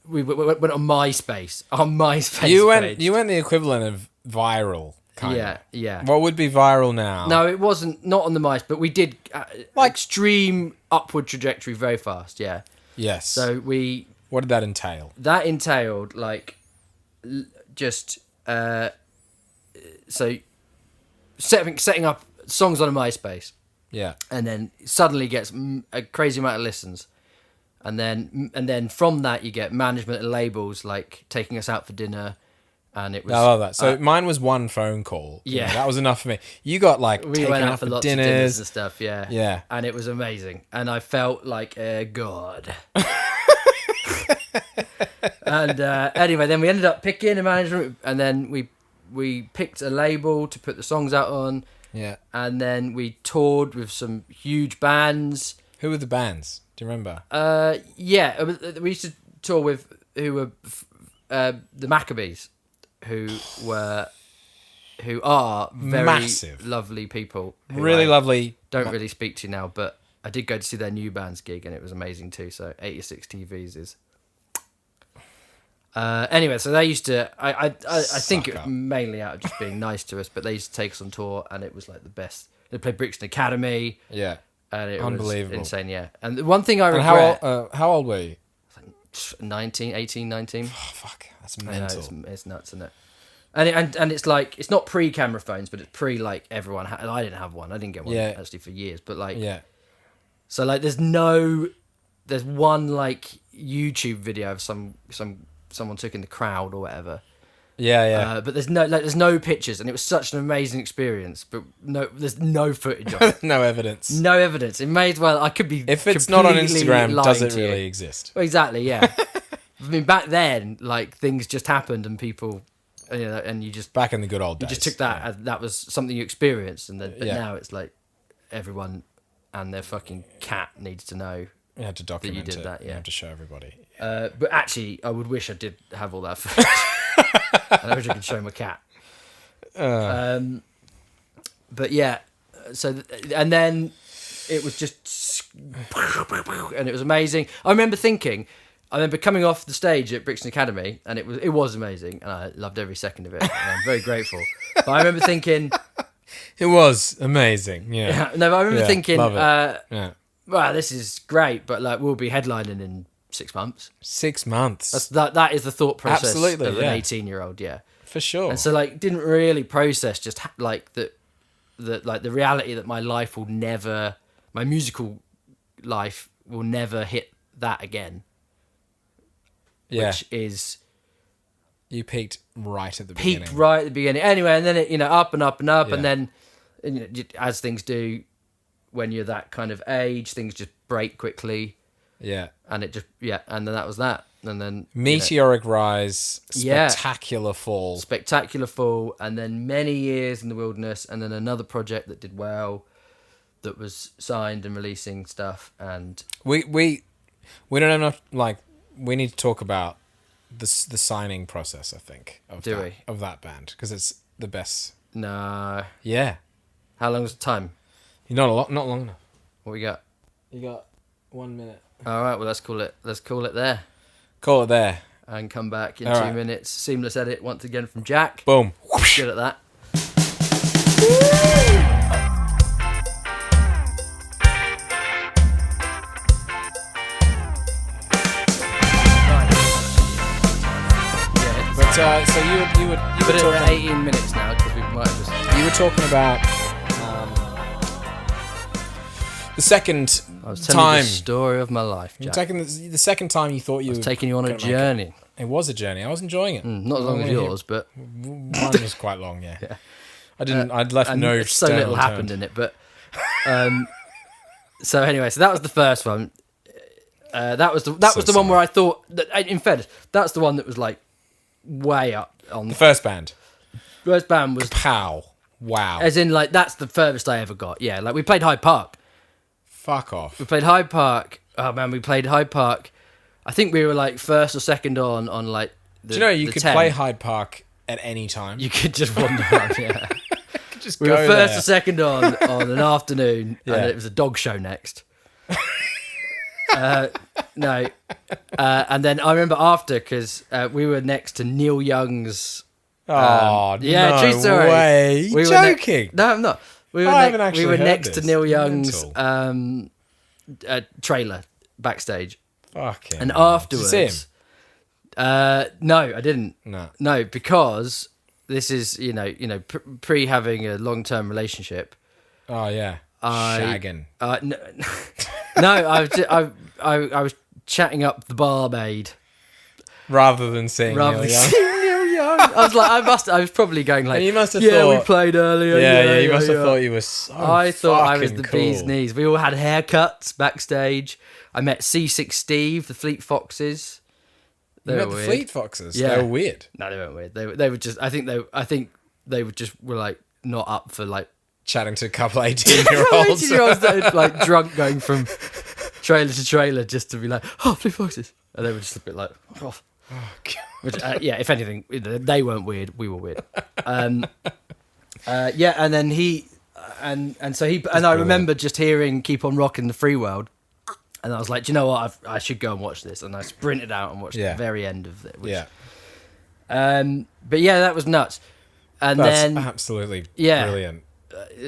Speaker 1: went on MySpace. On MySpace page.
Speaker 2: You went the equivalent of viral, kind of.
Speaker 1: Yeah.
Speaker 2: What would be viral now?
Speaker 1: No, it wasn't. Not on the mice, but we did like extreme upward trajectory very fast. Yeah.
Speaker 2: Yes.
Speaker 1: So
Speaker 2: what did that entail?
Speaker 1: that entailed like just so setting up songs on a MySpace,
Speaker 2: Yeah.
Speaker 1: and then suddenly gets a crazy amount of listens, and then from that you get management and labels like taking us out for dinner. And it was.
Speaker 2: I love that. So mine was one phone call.
Speaker 1: Yeah.
Speaker 2: That was enough for me. You got like
Speaker 1: We
Speaker 2: taken
Speaker 1: went
Speaker 2: out
Speaker 1: out for
Speaker 2: for
Speaker 1: lots of dinners
Speaker 2: dinners.
Speaker 1: and stuff, yeah.
Speaker 2: Yeah.
Speaker 1: And it was amazing. And I felt like a god. And anyway, then we ended up picking a management, and then we picked a label to put the songs out on.
Speaker 2: Yeah.
Speaker 1: And then we toured with some huge bands.
Speaker 2: Who were the bands? Do you remember?
Speaker 1: Yeah, we used to tour with the Maccabees, who are very
Speaker 2: Massive.
Speaker 1: lovely people. Who
Speaker 2: Really
Speaker 1: I
Speaker 2: lovely.
Speaker 1: don't really speak to now, but I did go to see their new band's gig, and it was amazing too. So 86 TVs is. Anyway, so they used to. I think it was mainly out of just being nice to us, but they used to take us on tour, and it was like the best. They played Brixton Academy,
Speaker 2: Yeah.
Speaker 1: and it
Speaker 2: Unbelievable.
Speaker 1: was insane. Yeah, and the one thing I
Speaker 2: And
Speaker 1: regret.
Speaker 2: how old were you?
Speaker 1: 18, 19.
Speaker 2: Oh, fuck. That's
Speaker 1: I know,
Speaker 2: mental.
Speaker 1: it's nuts, isn't it? And it's like, it's not pre-camera phones, but it's pre, like, everyone I didn't have one. I didn't get one actually for years, but like,
Speaker 2: Yeah.
Speaker 1: so like there's one like YouTube video of someone took in the crowd or whatever.
Speaker 2: Yeah.
Speaker 1: But there's no pictures, and it was such an amazing experience, but there's no footage of it.
Speaker 2: No evidence.
Speaker 1: No evidence. It may as well, I could be
Speaker 2: If it's not on
Speaker 1: completely
Speaker 2: Instagram, does
Speaker 1: lying
Speaker 2: it
Speaker 1: to you.
Speaker 2: really exist?
Speaker 1: Well, exactly, yeah. I mean, back then, like, things just happened, and people, and you just
Speaker 2: Back in the good old days.
Speaker 1: just took that as that was something you experienced, and then but
Speaker 2: Yeah.
Speaker 1: now it's like everyone and their fucking cat needs to know.
Speaker 2: You had to document
Speaker 1: did
Speaker 2: it.
Speaker 1: that,
Speaker 2: You
Speaker 1: yeah.
Speaker 2: had to show everybody.
Speaker 1: But actually, I would wish I did have all that footage. I wish I could show my cat. But yeah, so and then it was just, and it was amazing. I remember coming off the stage at Brixton Academy, and it was amazing, and I loved every second of it, and I'm very grateful. But I remember thinking,
Speaker 2: It was amazing. Yeah.
Speaker 1: no, but I remember
Speaker 2: Yeah,
Speaker 1: thinking,
Speaker 2: love it. Yeah.
Speaker 1: wow, this is great, but like we'll be headlining in 6 months.
Speaker 2: 6 months.
Speaker 1: That is the thought process
Speaker 2: Absolutely,
Speaker 1: of an
Speaker 2: yeah.
Speaker 1: 18-year-old, yeah.
Speaker 2: For sure.
Speaker 1: And so like didn't really process just like the reality that my musical life will never hit that again.
Speaker 2: yeah.
Speaker 1: Which is
Speaker 2: You peaked right at the
Speaker 1: peaked
Speaker 2: beginning.
Speaker 1: right at the beginning. Anyway, and then it, up and up and up,
Speaker 2: Yeah.
Speaker 1: and then as things do when you're that kind of age, things just break quickly,
Speaker 2: Yeah.
Speaker 1: and it just and then that was that. And then
Speaker 2: Meteoric rise,
Speaker 1: Yeah.
Speaker 2: spectacular fall.
Speaker 1: spectacular fall, and then many years in the wilderness, and then another project that did well, that was signed and releasing stuff, and
Speaker 2: We don't have enough. Like, we need to talk about the signing process. I think of that band, because it's the best.
Speaker 1: no.
Speaker 2: Yeah,
Speaker 1: How long was the time?
Speaker 2: not long enough.
Speaker 1: What we got?
Speaker 2: You got 1 minute.
Speaker 1: All right. Well, let's call it there,
Speaker 2: Call it there.
Speaker 1: and come back in
Speaker 2: All
Speaker 1: 2
Speaker 2: right.
Speaker 1: minutes. Seamless edit once again from Jack.
Speaker 2: Boom.
Speaker 1: Good at that.
Speaker 2: But so you were
Speaker 1: Put it at
Speaker 2: talking.
Speaker 1: 18 minutes now because we might have just.
Speaker 2: You were talking about the second
Speaker 1: I was telling you
Speaker 2: time.
Speaker 1: the story of my life,
Speaker 2: You're
Speaker 1: Jack.
Speaker 2: taking the second time you thought you
Speaker 1: I was
Speaker 2: were
Speaker 1: taking you on a
Speaker 2: gonna make
Speaker 1: journey.
Speaker 2: It was a journey. I was enjoying it.
Speaker 1: Not as long as yours, but
Speaker 2: Mine was quite long. Yeah. I didn't. I'd left
Speaker 1: and
Speaker 2: no
Speaker 1: so
Speaker 2: stone
Speaker 1: little
Speaker 2: unturned.
Speaker 1: happened in it. But so anyway, so that was the first one. That was the one where I thought that. In fairness, that's the one that was like way up on
Speaker 2: The first band.
Speaker 1: first band was
Speaker 2: Pow. Wow.
Speaker 1: as in like that's the furthest I ever got. Yeah, like we played Hyde Park.
Speaker 2: Fuck off.
Speaker 1: We played Hyde Park. Oh man, we played Hyde Park. I think we were like first or second on like. The,
Speaker 2: Do you know you
Speaker 1: the
Speaker 2: could
Speaker 1: 10.
Speaker 2: play Hyde Park at any time?
Speaker 1: You could just wander around. Yeah.
Speaker 2: just
Speaker 1: We
Speaker 2: go
Speaker 1: were first
Speaker 2: there.
Speaker 1: or second on an afternoon,
Speaker 2: Yeah.
Speaker 1: and it was a dog show next. No, and then I remember after because we were next to Neil Young's.
Speaker 2: Oh,
Speaker 1: Yeah,
Speaker 2: no
Speaker 1: true story.
Speaker 2: way.
Speaker 1: We
Speaker 2: You
Speaker 1: were ne-
Speaker 2: joking?
Speaker 1: No, I'm not. We were,
Speaker 2: I haven't actually
Speaker 1: we were
Speaker 2: heard
Speaker 1: next to
Speaker 2: this.
Speaker 1: Neil Young's
Speaker 2: Mental.
Speaker 1: trailer backstage,
Speaker 2: Fucking
Speaker 1: and
Speaker 2: hell.
Speaker 1: afterwards,
Speaker 2: Did you see him?
Speaker 1: no, I didn't.
Speaker 2: No.
Speaker 1: No, because this is pre having a long term relationship.
Speaker 2: Oh yeah.
Speaker 1: I-
Speaker 2: Shagging.
Speaker 1: No, I was chatting up the barmaid
Speaker 2: Rather than seeing
Speaker 1: rather
Speaker 2: Neil
Speaker 1: than
Speaker 2: Young.
Speaker 1: seeing Neil Young. I was like, I was probably going like,
Speaker 2: And you must have
Speaker 1: yeah, we
Speaker 2: thought-
Speaker 1: played earlier.
Speaker 2: Yeah, you must have
Speaker 1: yeah.
Speaker 2: thought you were so
Speaker 1: I thought I was
Speaker 2: fucking
Speaker 1: the
Speaker 2: cool.
Speaker 1: bee's knees. We all had haircuts backstage. I met C6 Steve, the Fleet Foxes.
Speaker 2: You
Speaker 1: They
Speaker 2: met
Speaker 1: were
Speaker 2: the
Speaker 1: weird.
Speaker 2: Fleet Foxes.
Speaker 1: Yeah.
Speaker 2: They were weird.
Speaker 1: No, they weren't weird. They were just. I think they were just were like not up for like
Speaker 2: Chatting to a couple 18-year-olds.
Speaker 1: 18-year-olds that had like drunk going from trailer to trailer just to be like, oh, Fleet Foxes, and they were just a bit like, oh. Which, yeah, if anything, they weren't weird. We were weird. Yeah, and then so he and I remember just hearing "Keep on Rocking the Free World," and I was like, do you know what? I should go and watch this, and I sprinted out and watched
Speaker 2: Yeah.
Speaker 1: the very end of it. Which,
Speaker 2: Yeah.
Speaker 1: But yeah, that was nuts. And
Speaker 2: That's
Speaker 1: then
Speaker 2: absolutely
Speaker 1: yeah.
Speaker 2: brilliant.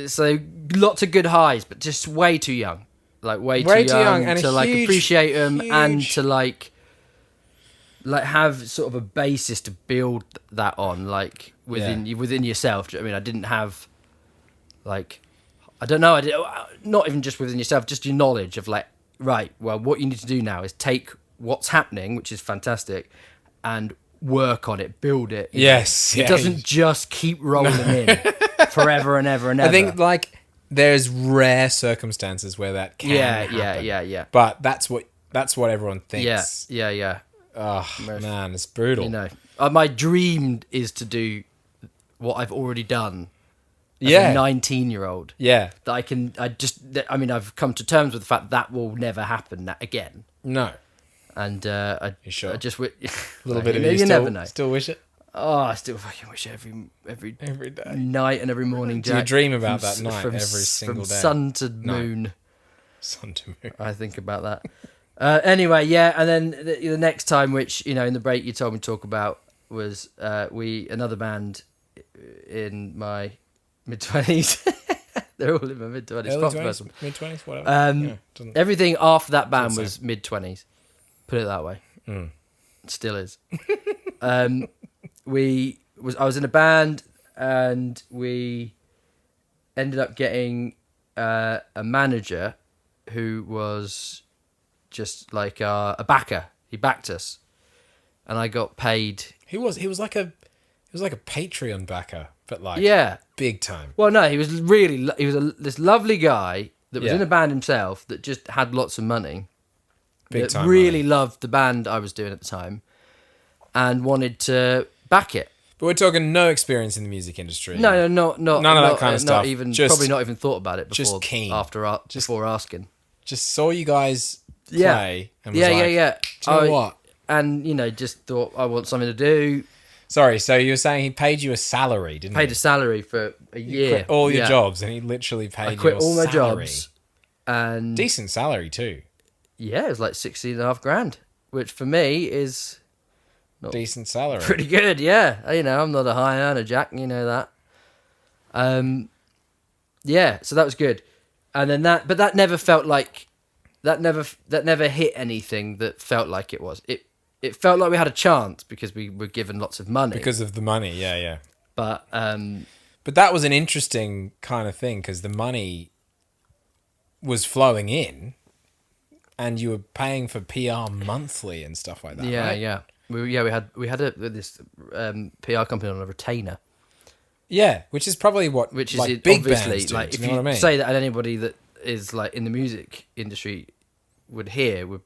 Speaker 1: so lots of good highs, but just way too young, like way
Speaker 2: Way
Speaker 1: too
Speaker 2: too young
Speaker 1: young
Speaker 2: and
Speaker 1: to
Speaker 2: a
Speaker 1: like
Speaker 2: huge-
Speaker 1: appreciate them and
Speaker 2: huge-
Speaker 1: to like have sort of a basis to build that on, like within yourself. Do you know what I mean? I didn't have like I don't know. Not even just within yourself, just your knowledge of like right. Well, what you need to do now is take what's happening, which is fantastic, and work on it, build it. you know?
Speaker 2: Yes.
Speaker 1: It
Speaker 2: yeah.
Speaker 1: doesn't just keep rolling in forever and ever and ever.
Speaker 2: I think like there's rare circumstances where that can happen.
Speaker 1: Yeah.
Speaker 2: But that's what everyone thinks.
Speaker 1: Yeah.
Speaker 2: Oh man, it's brutal.
Speaker 1: You know, my dream is to do what I've already done as
Speaker 2: Yeah.
Speaker 1: a 19-year-old.
Speaker 2: Yeah.
Speaker 1: That I've come to terms with the fact that will never happen again.
Speaker 2: No.
Speaker 1: And
Speaker 2: You sure?
Speaker 1: I just
Speaker 2: A little bit of
Speaker 1: you
Speaker 2: you
Speaker 1: never know.
Speaker 2: Still wish it
Speaker 1: Oh, I still fucking wish it every
Speaker 2: every day.
Speaker 1: night and every morning.
Speaker 2: Do you
Speaker 1: Jack,
Speaker 2: dream about
Speaker 1: from
Speaker 2: that
Speaker 1: s-
Speaker 2: night
Speaker 1: from
Speaker 2: every
Speaker 1: s-
Speaker 2: single
Speaker 1: from
Speaker 2: day?
Speaker 1: sun to moon?
Speaker 2: Sun to moon.
Speaker 1: I think about that. Anyway, yeah, and then the next time, which in the break you told me to talk about, was another band in my mid-20s. They're all in my mid-20s.
Speaker 2: Early
Speaker 1: Proper
Speaker 2: 20s,
Speaker 1: person.
Speaker 2: mid-20s, whatever.
Speaker 1: Um,
Speaker 2: Doesn't-
Speaker 1: Everything after that band
Speaker 2: Doesn't
Speaker 1: was mid-20s. Put it that way.
Speaker 2: Mm.
Speaker 1: Still is. I was in a band, and we ended up getting a manager who was just like a backer. He backed us, and I got paid.
Speaker 2: He was like a Patreon backer, but like
Speaker 1: Yeah.
Speaker 2: big time.
Speaker 1: Well, no, he was this lovely guy that was
Speaker 2: Yeah.
Speaker 1: in a band himself that just had lots of money.
Speaker 2: Big
Speaker 1: that
Speaker 2: time
Speaker 1: really
Speaker 2: money.
Speaker 1: loved the band I was doing at the time, and wanted to back it.
Speaker 2: But we're talking no experience in the music industry.
Speaker 1: No, not
Speaker 2: None of that kind of stuff.
Speaker 1: Not even
Speaker 2: Just-
Speaker 1: probably not even thought about it before.
Speaker 2: just keen.
Speaker 1: Before asking.
Speaker 2: Just saw you guys
Speaker 1: Yeah.
Speaker 2: play and was
Speaker 1: Yeah.
Speaker 2: like, do you know what?
Speaker 1: And just thought I want something to do.
Speaker 2: Sorry, so you were saying he paid you a salary, didn't
Speaker 1: Paid
Speaker 2: he?
Speaker 1: a salary for a
Speaker 2: You
Speaker 1: year.
Speaker 2: quit all your
Speaker 1: Yeah.
Speaker 2: jobs, and he literally paid
Speaker 1: I quit
Speaker 2: you a
Speaker 1: all my
Speaker 2: salary.
Speaker 1: jobs And
Speaker 2: Decent salary too.
Speaker 1: yeah, it was like 16.5 grand, which for me is
Speaker 2: Decent salary.
Speaker 1: pretty good. Yeah, you know, I'm not a high earner, Jack. You know that. Yeah, so that was good. And then but that never felt like that never hit anything that felt like it was. It felt like we had a chance because we were given lots of money.
Speaker 2: Because of the money, yeah.
Speaker 1: But
Speaker 2: But that was an interesting kind of thing because the money was flowing in, and you were paying for PR monthly and stuff like that.
Speaker 1: yeah,
Speaker 2: right?
Speaker 1: yeah. We had this PR company on a retainer,
Speaker 2: Yeah, which is probably what
Speaker 1: which is
Speaker 2: like big
Speaker 1: obviously
Speaker 2: bands do.
Speaker 1: like
Speaker 2: do
Speaker 1: if
Speaker 2: you know what I mean?
Speaker 1: say that, and anybody that is like in the music industry would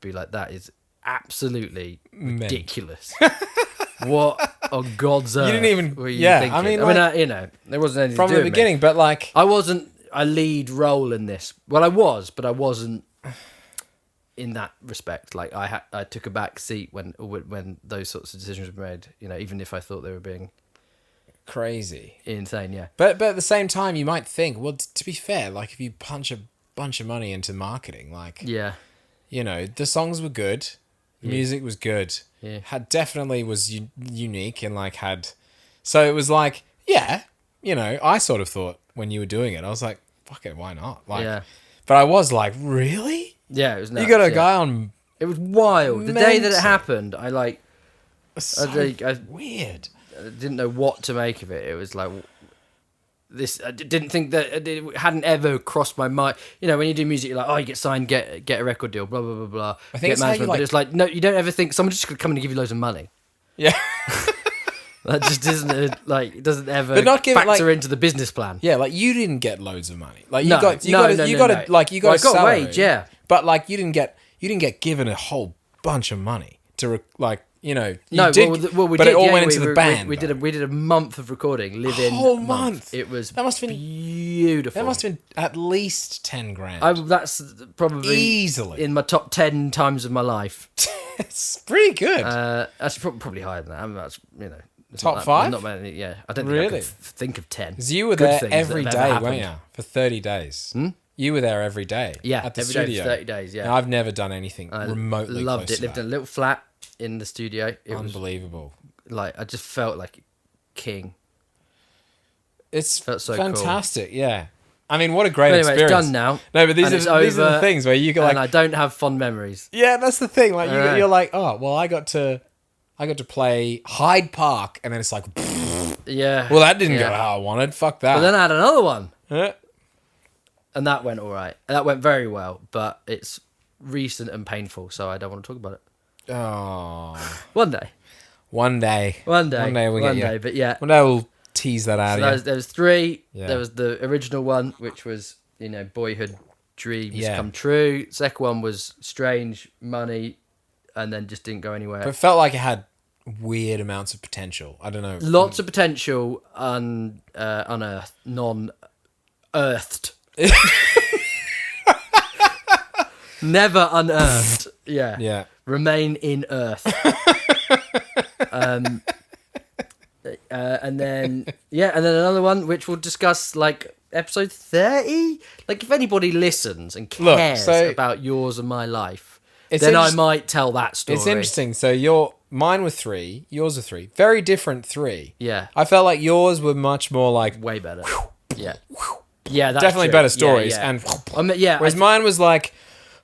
Speaker 1: be like, that is absolutely ridiculous. What on God's earth?
Speaker 2: You didn't even.
Speaker 1: Were you
Speaker 2: Yeah,
Speaker 1: thinking?
Speaker 2: I mean,
Speaker 1: you know, there wasn't anything
Speaker 2: from
Speaker 1: to
Speaker 2: the
Speaker 1: do with me.
Speaker 2: beginning, but like,
Speaker 1: I wasn't a lead role in this. Well, I was, but I wasn't in that respect. Like I took a back seat when those sorts of decisions were made. You know, even if I thought they were being
Speaker 2: crazy.
Speaker 1: insane. Yeah.
Speaker 2: But at the same time, you might think, well, to be fair, like if you punch a bunch of money into marketing, like
Speaker 1: Yeah.
Speaker 2: you know, the songs were good, the music was good,
Speaker 1: Yeah.
Speaker 2: had definitely was unique and like had, so it was like, yeah, you know, I sort of thought when you were doing it, I was like, fuck it, why not? Like,
Speaker 1: Yeah.
Speaker 2: but I was like, really?
Speaker 1: Yeah. It was nuts,
Speaker 2: You got a
Speaker 1: yeah.
Speaker 2: guy on.
Speaker 1: It was wild. The day that it
Speaker 2: Mental.
Speaker 1: happened, I
Speaker 2: So
Speaker 1: I
Speaker 2: weird.
Speaker 1: didn't know what to make of it. It was like this. I didn't think that it hadn't ever crossed my mind. You know, when you do music, you're like, oh, you get signed, get a record deal, blah blah blah blah.
Speaker 2: I think
Speaker 1: get
Speaker 2: it's how you,
Speaker 1: management,
Speaker 2: like-
Speaker 1: but it's like no, you don't ever think someone's just gonna come in and give you loads of money.
Speaker 2: Yeah.
Speaker 1: That just isn't it doesn't ever
Speaker 2: But not give it,
Speaker 1: factor
Speaker 2: like-
Speaker 1: into the business plan.
Speaker 2: Yeah, like you didn't get loads of money. Like you
Speaker 1: No,
Speaker 2: got, you
Speaker 1: no,
Speaker 2: got, a,
Speaker 1: no,
Speaker 2: you
Speaker 1: no,
Speaker 2: got
Speaker 1: no.
Speaker 2: a, like you got
Speaker 1: Well,
Speaker 2: a
Speaker 1: I got a
Speaker 2: salary,
Speaker 1: wage, yeah.
Speaker 2: But like you didn't get given a whole bunch of money to like you know. You
Speaker 1: No,
Speaker 2: did,
Speaker 1: we
Speaker 2: but
Speaker 1: did.
Speaker 2: it all
Speaker 1: yeah,
Speaker 2: went
Speaker 1: we-
Speaker 2: into the
Speaker 1: we-
Speaker 2: band.
Speaker 1: We did a month of recording, live in
Speaker 2: whole month.
Speaker 1: It was
Speaker 2: That must have been-
Speaker 1: beautiful.
Speaker 2: That must have been at least 10 grand.
Speaker 1: That's probably
Speaker 2: Easily.
Speaker 1: in my top 10 times of my life.
Speaker 2: It's pretty good.
Speaker 1: That's probably higher than that. I mean, that's it's
Speaker 2: Top
Speaker 1: not that-
Speaker 2: five?
Speaker 1: Not many. Yeah, I don't think I
Speaker 2: Really?
Speaker 1: could think of 10.
Speaker 2: 'Cause you were
Speaker 1: good
Speaker 2: there
Speaker 1: things that
Speaker 2: every
Speaker 1: have
Speaker 2: day,
Speaker 1: ever
Speaker 2: weren't
Speaker 1: happened.
Speaker 2: you? For 30 days. You were there every day.
Speaker 1: Yeah,
Speaker 2: at the
Speaker 1: every day for
Speaker 2: studio.
Speaker 1: 30 days, yeah.
Speaker 2: Now, I've never done anything
Speaker 1: I
Speaker 2: remotely
Speaker 1: loved
Speaker 2: close
Speaker 1: it.
Speaker 2: to
Speaker 1: Lived
Speaker 2: that.
Speaker 1: in a little flat in the studio. It was
Speaker 2: Unbelievable.
Speaker 1: like I just felt like king.
Speaker 2: It's
Speaker 1: Felt so cool.
Speaker 2: fantastic. Yeah. I mean, what a great
Speaker 1: But anyway,
Speaker 2: experience.
Speaker 1: it's done now.
Speaker 2: No, but these
Speaker 1: and
Speaker 2: are
Speaker 1: it's
Speaker 2: these are the
Speaker 1: over,
Speaker 2: things where you go like,
Speaker 1: and I don't have fond memories.
Speaker 2: yeah, that's the thing. Like
Speaker 1: Alright.
Speaker 2: you're like, oh, well, I got to play Hyde Park, and then it's like,
Speaker 1: Yeah.
Speaker 2: well, that didn't
Speaker 1: yeah.
Speaker 2: go how I wanted. Fuck that.
Speaker 1: But then I had another one,
Speaker 2: Eh?
Speaker 1: and that went all right. That went very well, but it's recent and painful, so I don't want to talk about it.
Speaker 2: Oh,
Speaker 1: One day.
Speaker 2: one day
Speaker 1: One day.
Speaker 2: we'll get you.
Speaker 1: day, but yeah.
Speaker 2: One day we'll tease that out
Speaker 1: So
Speaker 2: of you.
Speaker 1: there was three.
Speaker 2: Yeah.
Speaker 1: There was the original one, which was, you know, boyhood dreams
Speaker 2: Yeah.
Speaker 1: come true. Second one was strange money, and then just didn't go anywhere.
Speaker 2: But it felt like it had weird amounts of potential. I don't know.
Speaker 1: Lots of potential unearthed, non-earthed. Never unearthed. Yeah.
Speaker 2: Yeah.
Speaker 1: Remain in earth. And then another one which we'll discuss like episode 30. Like if anybody listens and
Speaker 2: Look,
Speaker 1: cares
Speaker 2: so-
Speaker 1: about yours and my life,
Speaker 2: It's
Speaker 1: then I
Speaker 2: interest-
Speaker 1: might tell that story.
Speaker 2: It's interesting. So mine were 3, yours were 3. Very different 3.
Speaker 1: Yeah,
Speaker 2: I felt like yours were much more like
Speaker 1: way better. Yeah, yeah, that's
Speaker 2: definitely
Speaker 1: true.
Speaker 2: better
Speaker 1: Yeah,
Speaker 2: stories.
Speaker 1: yeah.
Speaker 2: And
Speaker 1: I mean, yeah,
Speaker 2: whereas mine was like,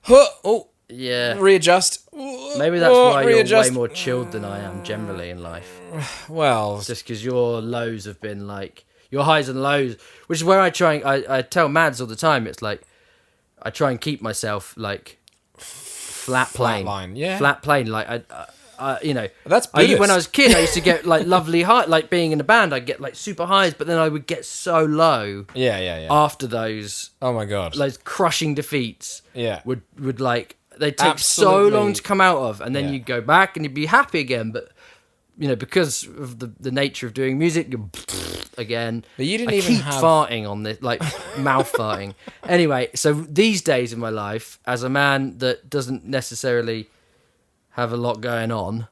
Speaker 2: huh, oh,
Speaker 1: yeah.
Speaker 2: readjust.
Speaker 1: Maybe that's
Speaker 2: oh,
Speaker 1: why you're
Speaker 2: readjust.
Speaker 1: way more chilled than I am generally in life.
Speaker 2: Well,
Speaker 1: Just because your lows have been like your highs and lows, which is where I tell Mads all the time. It's like I try and keep myself like flat plane,
Speaker 2: line, yeah.
Speaker 1: flat plane. Like you know,
Speaker 2: That's
Speaker 1: when
Speaker 2: Buddhist.
Speaker 1: I was a kid, I used to get like lovely high, like being in a band. I'd get like super highs, but then I would get so low
Speaker 2: yeah.
Speaker 1: after those
Speaker 2: Oh my god.
Speaker 1: crushing defeats.
Speaker 2: Yeah.
Speaker 1: would like they take so
Speaker 2: Absolutely.
Speaker 1: long to come out of, and then
Speaker 2: Yeah.
Speaker 1: you go back and you'd be happy again, but. You know, because of the nature of doing music, you're again.
Speaker 2: But you didn't
Speaker 1: I
Speaker 2: even
Speaker 1: keep
Speaker 2: have-
Speaker 1: farting on this, like mouth farting. Anyway, so these days in my life, as a man that doesn't necessarily have a lot going on,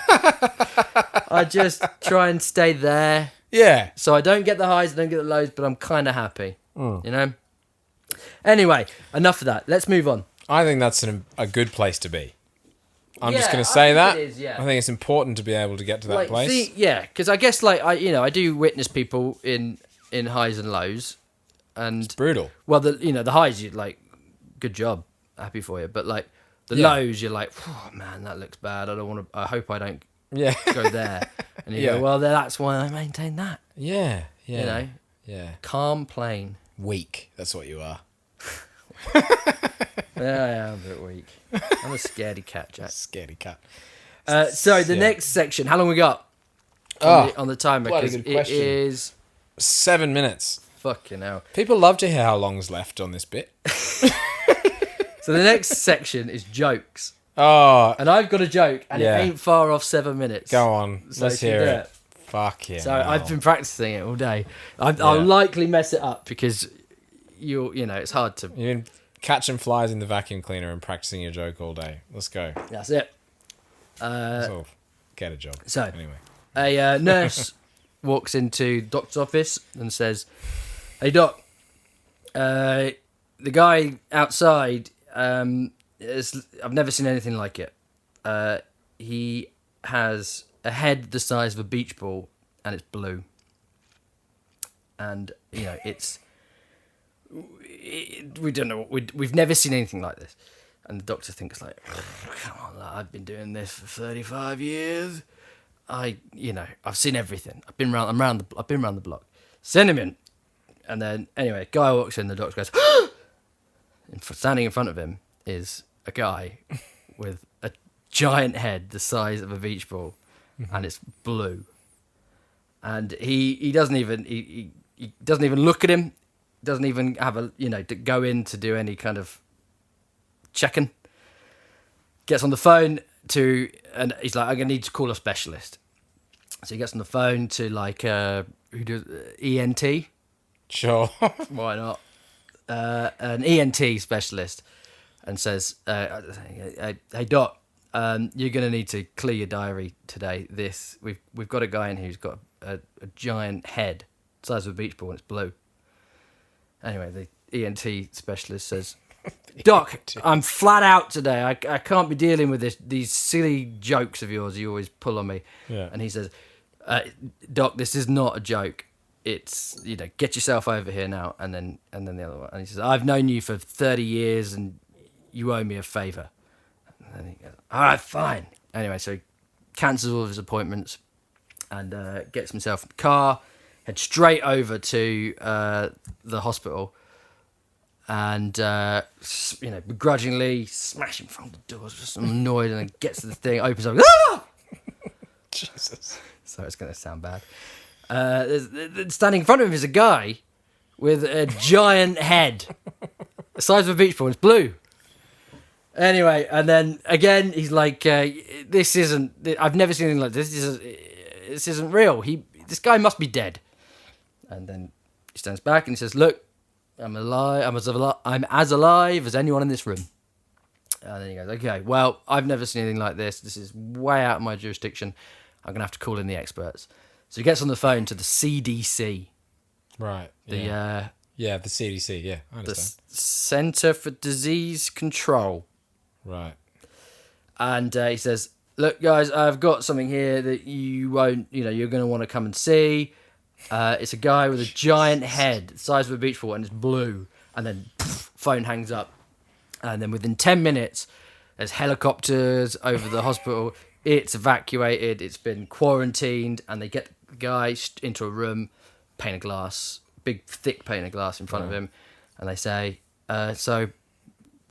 Speaker 1: I just try and stay there.
Speaker 2: Yeah.
Speaker 1: So I don't get the highs, I don't get the lows, but I'm kind of happy. You know. Anyway, enough of that. Let's move on.
Speaker 2: I think that's a good place to be. I'm just
Speaker 1: Yeah,
Speaker 2: going to
Speaker 1: I
Speaker 2: say
Speaker 1: think
Speaker 2: that.
Speaker 1: it is, yeah.
Speaker 2: I think it's important to be able to get to that
Speaker 1: Like,
Speaker 2: place.
Speaker 1: see, yeah, because I guess like I do witness people in highs and lows, and
Speaker 2: Brutal.
Speaker 1: well, the highs you like, good job, happy for you, but like the
Speaker 2: Yeah.
Speaker 1: lows you're like, oh man, that looks bad. I don't want to. I hope I don't
Speaker 2: Yeah.
Speaker 1: go there. And you
Speaker 2: Yeah.
Speaker 1: go, well, that's why I maintain that.
Speaker 2: Yeah. Yeah.
Speaker 1: You know,
Speaker 2: Yeah.
Speaker 1: calm plane.
Speaker 2: Weak. That's what you are.
Speaker 1: Yeah, I am a bit weak. I'm a scaredy cat, Jack.
Speaker 2: Scaredy cat.
Speaker 1: So the
Speaker 2: Yeah.
Speaker 1: next section, how long we got on the timer?
Speaker 2: bloody
Speaker 1: 'Cause
Speaker 2: good
Speaker 1: it
Speaker 2: question.
Speaker 1: is
Speaker 2: 7 minutes.
Speaker 1: fucking hell.
Speaker 2: People love to hear how long's left on this bit.
Speaker 1: So the next section is jokes,
Speaker 2: Oh,
Speaker 1: and I've got a joke, and
Speaker 2: Yeah.
Speaker 1: it ain't far off 7 minutes.
Speaker 2: go on.
Speaker 1: So
Speaker 2: Let's
Speaker 1: can you
Speaker 2: hear
Speaker 1: do
Speaker 2: it. Fuck yeah.
Speaker 1: So I've been practicing it all day. I'll likely mess it up because it's hard to.
Speaker 2: You've been catching flies in the vacuum cleaner and practicing your joke all day. Let's go.
Speaker 1: That's it.
Speaker 2: So, get a job.
Speaker 1: So
Speaker 2: Anyway.
Speaker 1: a nurse walks into the doctor's office and says, "Hey doc, the guy outside, I've never seen anything like it. He has a head the size of a beach ball, and it's blue. And we don't know. We've never seen anything like this." And the doctor thinks like, "Come on, I've been doing this for 35 years. I've seen everything. I've been round the block. Send him in." And then anyway, guy walks in. The doctor goes, standing in front of him is a guy with a giant head the size of a beach ball, and it's blue. And he doesn't even he doesn't even look at him. Doesn't even have to go in to do any kind of checking. Gets on the phone and he's like, "I'm gonna need to call a specialist." So he gets on the phone to like who does ENT.
Speaker 2: Sure.
Speaker 1: Why not? An ENT specialist, and says, "Hey doc, you're gonna need to clear your diary today. We've got a guy in who's got a giant head, the size of a beach ball, and it's blue." Anyway, the ENT specialist says, "Doc, I'm flat out today. I can't be dealing with these silly jokes of yours you always pull on me."
Speaker 2: Yeah.
Speaker 1: And he says, "Doc, this is not a joke. It's, get yourself over here now." And then the other one. And he says, "I've known you for 30 years and you owe me a favour." And then he goes, "All right, fine." Anyway, so he cancels all of his appointments and gets himself in the car, heads straight over to the hospital, and begrudgingly smashing front the doors, just annoyed, and then gets to the thing, opens up, "Ah!"
Speaker 2: Jesus.
Speaker 1: So it's going to sound bad. Standing in front of him is a guy with a giant head, the size of a beach ball. It's blue. Anyway, and then again, he's like, "This isn't. I've never seen anything like this. This isn't real. This guy must be dead." And then he stands back and he says, "Look, I'm alive. I'm as alive as anyone in this room." And then he goes, "Okay, well, I've never seen anything like this. This is way out of my jurisdiction. I'm gonna have to call in the experts." So he gets on the phone to the CDC,
Speaker 2: Right.
Speaker 1: the
Speaker 2: the CDC. Yeah, I
Speaker 1: the
Speaker 2: understand.
Speaker 1: Center for Disease Control,
Speaker 2: Right.
Speaker 1: and he says, "Look, guys, I've got something here that you won't. You're gonna want to come and see. It's a guy with a giant head, the size of a beach ball, and it's blue." And then phone hangs up, and then within 10 minutes, there's helicopters over the hospital. It's evacuated. It's been quarantined, and they get the guy into a room, pane of glass, big thick pane of glass in front of him, and they say, "So,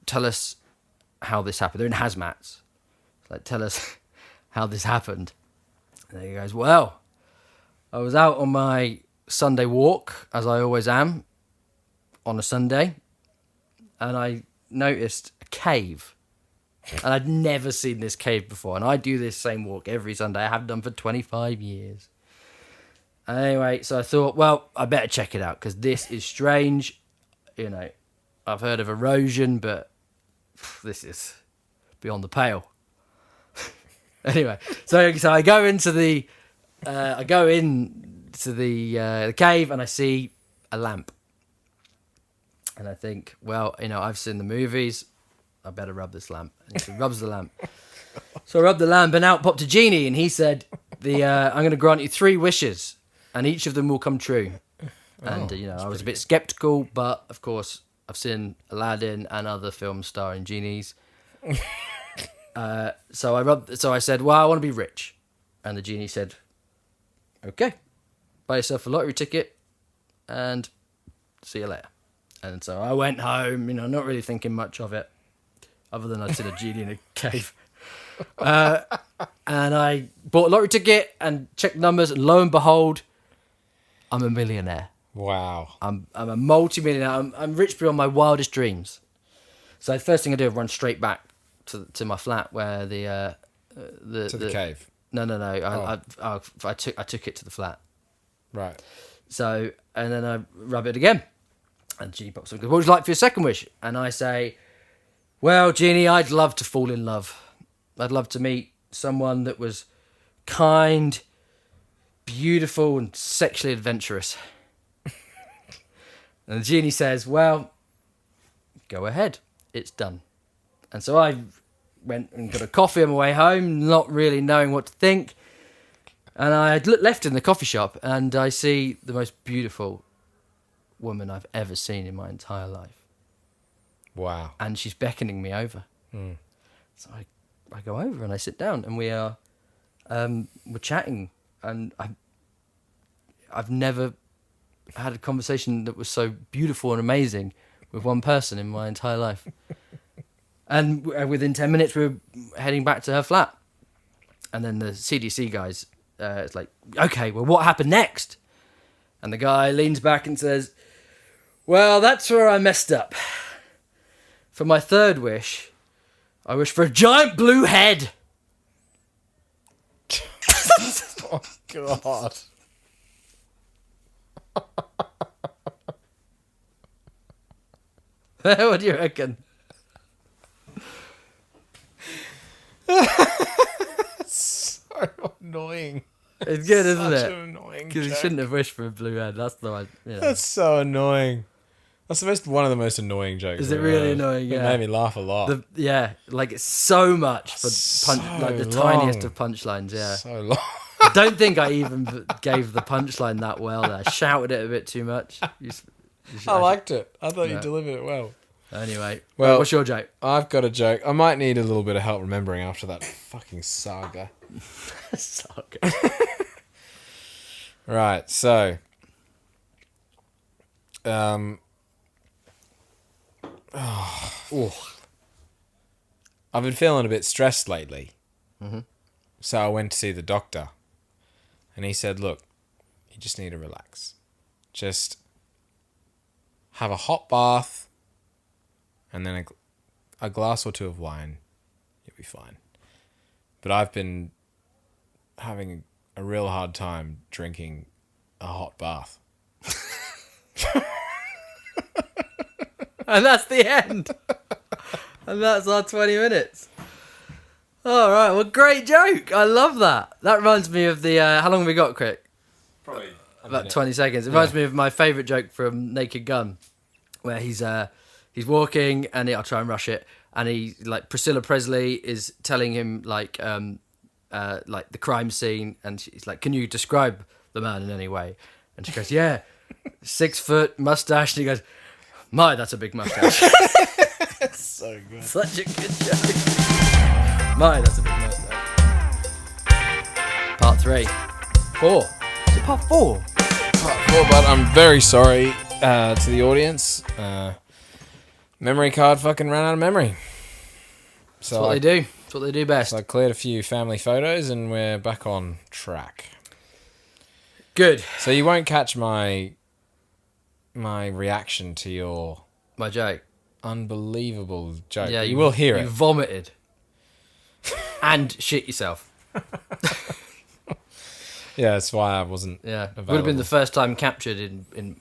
Speaker 1: tell us how this happened." They're in hazmats. Like, "Tell us how this happened." And he goes, "Well, I was out on my Sunday walk, as I always am on a Sunday, and I noticed a cave. And I'd never seen this cave before. And I do this same walk every Sunday. I have done for 25 years. Anyway, so I thought, well, I better check it out because this is strange. I've heard of erosion, but this is beyond the pale." Anyway, so I go into the cave and I see a lamp. And I think, well, I've seen the movies. I better rub this lamp. And he rubs the lamp. So I rubbed the lamp, and out popped a genie, and he said, I'm going to grant you 3 wishes, and each of them will come true. And, I was a bit skeptical, but, of course, I've seen Aladdin and other films starring genies. So I said, well, I want to be rich. And the genie said, okay, buy yourself a lottery ticket and see you later. And so I went home, not really thinking much of it, other than I'd seen a genie in a cave. And I bought a lottery ticket and checked the numbers, and lo and behold, I'm a millionaire.
Speaker 2: Wow.
Speaker 1: I'm a multi-millionaire. I'm rich beyond my wildest dreams. So the first thing I do is run straight back to my flat where the
Speaker 2: cave.
Speaker 1: No. I took it to the flat.
Speaker 2: Right.
Speaker 1: So, and then I rub it again. And Genie pops up and goes, what would you like for your second wish? And I say, well, Genie, I'd love to fall in love. I'd love to meet someone that was kind, beautiful, and sexually adventurous. And the Genie says, well, go ahead. It's done. And so I went and got a coffee on my way home, not really knowing what to think. And I had left in the coffee shop, and I see the most beautiful woman I've ever seen in my entire life.
Speaker 2: Wow.
Speaker 1: And she's beckoning me over.
Speaker 2: Mm.
Speaker 1: So I go over and I sit down, and we're chatting, and I've never had a conversation that was so beautiful and amazing with one person in my entire life. And within 10 minutes, we were heading back to her flat. And then the CDC guys, it's like, okay, well, what happened next? And the guy leans back and says, well, that's where I messed up. For my third wish, I wish for a giant blue head.
Speaker 2: Oh, God.
Speaker 1: What do you reckon?
Speaker 2: So annoying.
Speaker 1: It's good, isn't
Speaker 2: Such
Speaker 1: it?
Speaker 2: an annoying
Speaker 1: Because you
Speaker 2: joke.
Speaker 1: shouldn't have wished for a blue head. That's the one.
Speaker 2: That's so annoying. That's one of the most annoying jokes.
Speaker 1: Is it
Speaker 2: I've
Speaker 1: really
Speaker 2: heard.
Speaker 1: annoying? Yeah.
Speaker 2: It made me laugh a lot.
Speaker 1: Like it's so much for
Speaker 2: So
Speaker 1: like the
Speaker 2: long.
Speaker 1: tiniest of punchlines. Yeah.
Speaker 2: So long.
Speaker 1: I don't think I even gave the punchline that well there. I shouted it a bit too much.
Speaker 2: I liked it. I thought
Speaker 1: Yeah.
Speaker 2: you delivered it well.
Speaker 1: Anyway,
Speaker 2: Well,
Speaker 1: what's your joke?
Speaker 2: I've got a joke. I might need a little bit of help remembering after that fucking saga.
Speaker 1: Saga.
Speaker 2: Right, so I've been feeling a bit stressed lately.
Speaker 1: Mm-hmm.
Speaker 2: So I went to see the doctor. And he said, look, you just need to relax. Just have a hot bath and then a glass or 2 of wine. You'll be fine. But I've been having a real hard time drinking a hot bath.
Speaker 1: And that's the end. And that's our 20 minutes. All right, well, great joke. I love that. That reminds me of the... how long have we got, Crick?
Speaker 2: Probably
Speaker 1: About 20 seconds. It reminds me of my favourite joke from Naked Gun, where he's walking, and I'll try and rush it, and Priscilla Presley is telling him like the crime scene, and she's like, can you describe the man in any way? And she goes, yeah, 6 foot, mustache, and he goes, my, that's a big mustache.
Speaker 2: so good.
Speaker 1: Such a good joke. My, that's a big mustache. Part 3. 4. Is it part 4?
Speaker 2: But I'm very sorry to the audience. Memory card fucking ran out of memory.
Speaker 1: That's what they do. That's what they do best.
Speaker 2: So I cleared a few family photos and we're back on track.
Speaker 1: Good.
Speaker 2: So you won't catch my reaction to your
Speaker 1: My joke.
Speaker 2: unbelievable joke.
Speaker 1: Yeah,
Speaker 2: you will hear
Speaker 1: you
Speaker 2: it.
Speaker 1: vomited. And shit yourself.
Speaker 2: Yeah, that's why I wasn't.
Speaker 1: Yeah.
Speaker 2: available.
Speaker 1: Would have been the first time captured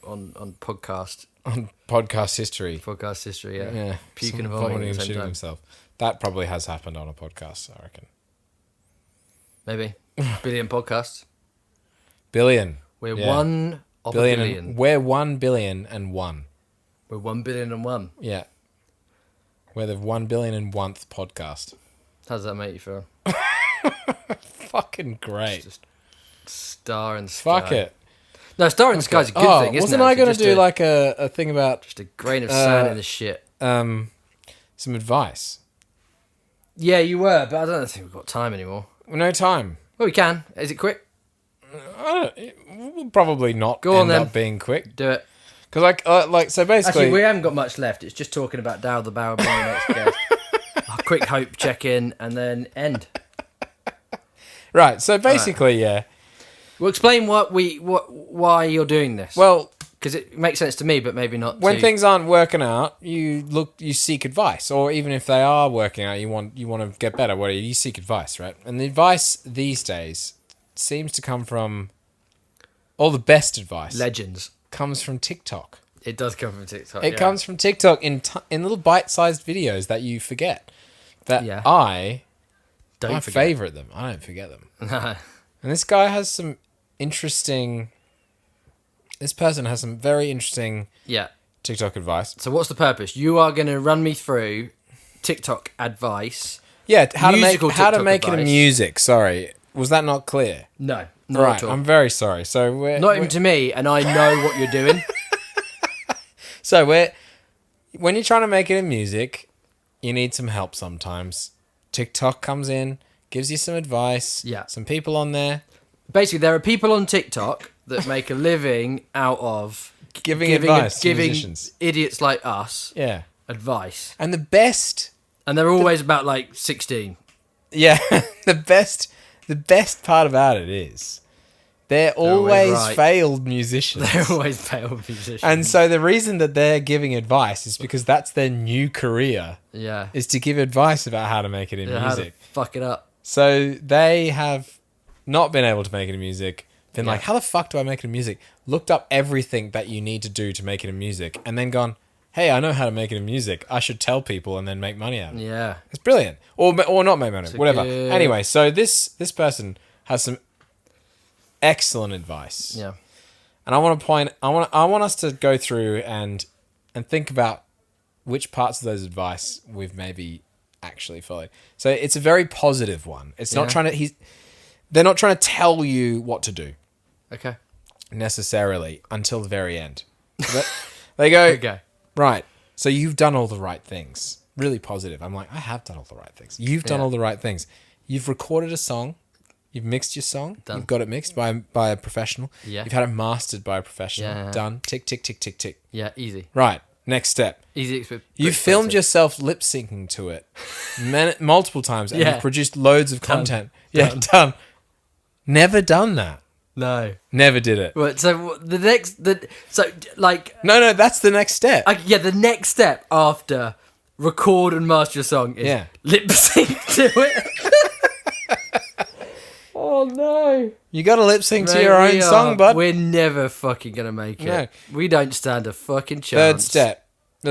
Speaker 1: on podcast
Speaker 2: on podcast history.
Speaker 1: history, yeah.
Speaker 2: Yeah,
Speaker 1: Puking and
Speaker 2: someone
Speaker 1: vomiting at the
Speaker 2: and
Speaker 1: same
Speaker 2: shooting
Speaker 1: time.
Speaker 2: himself. That probably has happened on a podcast, I reckon.
Speaker 1: Maybe. Billion podcasts.
Speaker 2: Billion.
Speaker 1: We're
Speaker 2: Yeah.
Speaker 1: one of
Speaker 2: Billion.
Speaker 1: a billion.
Speaker 2: We're 1 billion and 1.
Speaker 1: We're 1,000,000,001.
Speaker 2: Yeah. We're the 1,000,000,001th podcast.
Speaker 1: How does that make you feel?
Speaker 2: Fucking great.
Speaker 1: Just star in the sky.
Speaker 2: Fuck it.
Speaker 1: No, star in the sky's a good thing, isn't
Speaker 2: wasn't
Speaker 1: it?
Speaker 2: I going to
Speaker 1: Just
Speaker 2: do like a thing about
Speaker 1: just a grain of sand in the shit?
Speaker 2: some advice?
Speaker 1: Yeah, you were, but I don't think we've got time anymore.
Speaker 2: No time.
Speaker 1: Well, we can. Is it quick?
Speaker 2: We'll probably not
Speaker 1: Go on,
Speaker 2: end
Speaker 1: then.
Speaker 2: up being quick.
Speaker 1: Do it.
Speaker 2: Because so basically...
Speaker 1: Actually, we haven't got much left. It's just talking about Dow the Barrel being the next guest. A quick hope check-in and then end.
Speaker 2: Right, so basically, yeah.
Speaker 1: We'll explain why you're doing this.
Speaker 2: Well,
Speaker 1: because it makes sense to me, but maybe not
Speaker 2: when
Speaker 1: to...
Speaker 2: things aren't working out, you seek advice, or even if they are working out, you want to get better. What you seek advice, right? And the advice these days seems to come from all the best advice.
Speaker 1: Legends.
Speaker 2: Comes from TikTok.
Speaker 1: It does come from TikTok.
Speaker 2: It comes from TikTok in little bite-sized videos that you forget. That I favorite them. I don't forget them. And this guy has some interesting... This person has some very interesting TikTok advice.
Speaker 1: So what's the purpose? You are going to run me through TikTok advice.
Speaker 2: Yeah, how to make
Speaker 1: advice.
Speaker 2: it a music. Sorry. Was that not clear?
Speaker 1: No, not at all.
Speaker 2: I'm very sorry. So
Speaker 1: not even to me, and I know what you're doing.
Speaker 2: So when you're trying to make it in music, you need some help sometimes. TikTok comes in, gives you some advice.
Speaker 1: Yeah.
Speaker 2: Some people on there.
Speaker 1: Basically, there are people on TikTok that make a living out of
Speaker 2: giving advice to
Speaker 1: giving
Speaker 2: musicians.
Speaker 1: Idiots like us advice.
Speaker 2: And the best...
Speaker 1: And they're always about like 16.
Speaker 2: Yeah. The best part about it is they're always failed musicians.
Speaker 1: They're always failed musicians.
Speaker 2: And so the reason that they're giving advice is because that's their new career.
Speaker 1: Yeah.
Speaker 2: Is to give advice about how to make it in music.
Speaker 1: How to fuck it up.
Speaker 2: So they have not been able to make it in music. Been like, how the fuck do I make it in music? Looked up everything that you need to do to make it in music. And then gone, hey, I know how to make it in music. I should tell people and then make money out of it.
Speaker 1: Yeah.
Speaker 2: It's brilliant. Or not make money. Whatever. Anyway, so this person has some excellent advice.
Speaker 1: Yeah.
Speaker 2: And I want us to go through and think about which parts of those advice we've maybe actually followed. So it's a very positive one. It's not trying to they're not trying to tell you what to do.
Speaker 1: Okay.
Speaker 2: Necessarily until the very end. But they go,
Speaker 1: okay.
Speaker 2: Right. So you've done all the right things. Really positive. I'm like, I have done all the right things. You've done all the right things. You've recorded a song. You've mixed your song.
Speaker 1: Done.
Speaker 2: You've got it mixed by a professional.
Speaker 1: Yeah.
Speaker 2: You've had it mastered by a professional.
Speaker 1: Yeah.
Speaker 2: Done. Tick, tick, tick, tick, tick.
Speaker 1: Yeah, easy.
Speaker 2: Right. Next step.
Speaker 1: Easy.
Speaker 2: You filmed yourself lip syncing to it multiple times and you've produced loads of content. Done. Never done that.
Speaker 1: No.
Speaker 2: Never did it.
Speaker 1: Right, so the next...
Speaker 2: No, that's the next step.
Speaker 1: The next step after record and master your song is lip sync to it. Oh, no.
Speaker 2: You got to lip sync to your own song, bud.
Speaker 1: We're never fucking going to make it.
Speaker 2: No.
Speaker 1: We don't stand a fucking chance.
Speaker 2: Third step.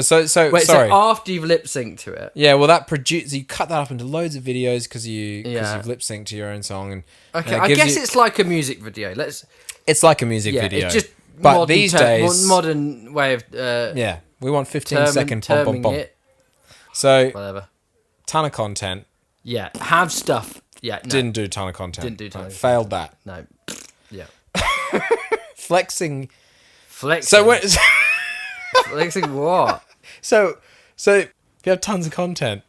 Speaker 2: So sorry.
Speaker 1: So after you've lip synced to it.
Speaker 2: Yeah, well, you cut that up into loads of videos because you've lip synced to your own song. And
Speaker 1: I guess it's like a music video.
Speaker 2: It's like a music video.
Speaker 1: It's just
Speaker 2: but these days,
Speaker 1: modern way of
Speaker 2: we want 15-second pom pom pom.
Speaker 1: It.
Speaker 2: So
Speaker 1: Whatever.
Speaker 2: Ton of content.
Speaker 1: Yeah, have stuff. Yeah, no.
Speaker 2: Didn't do a ton of content.
Speaker 1: Didn't do a ton of
Speaker 2: failed that.
Speaker 1: No. Yeah.
Speaker 2: Flexing.
Speaker 1: So
Speaker 2: what?
Speaker 1: Flexing what?
Speaker 2: So if you have tons of content,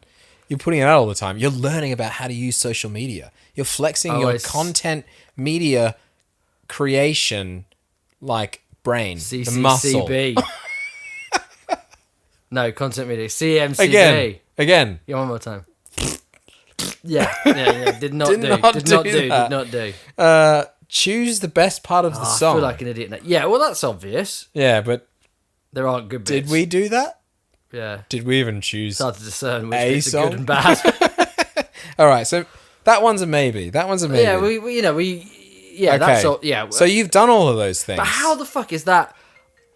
Speaker 2: you're putting it out all the time. You're learning about how to use social media. You're flexing your content media creation brain, the muscle.
Speaker 1: CCCB. No, content media. CMCB.
Speaker 2: Again.
Speaker 1: Yeah, one more time. Yeah. Did not do.
Speaker 2: Choose the best part of the song.
Speaker 1: I feel like an idiot now. Yeah, well, that's obvious.
Speaker 2: Yeah, but
Speaker 1: there aren't good bits.
Speaker 2: Did we do that?
Speaker 1: Yeah.
Speaker 2: Did we even choose?
Speaker 1: It's hard to discern which
Speaker 2: bits
Speaker 1: bits are good and bad.
Speaker 2: All right, so that one's a maybe. Yeah,
Speaker 1: okay. That's all. Yeah.
Speaker 2: So you've done all of those things.
Speaker 1: But how the fuck is that?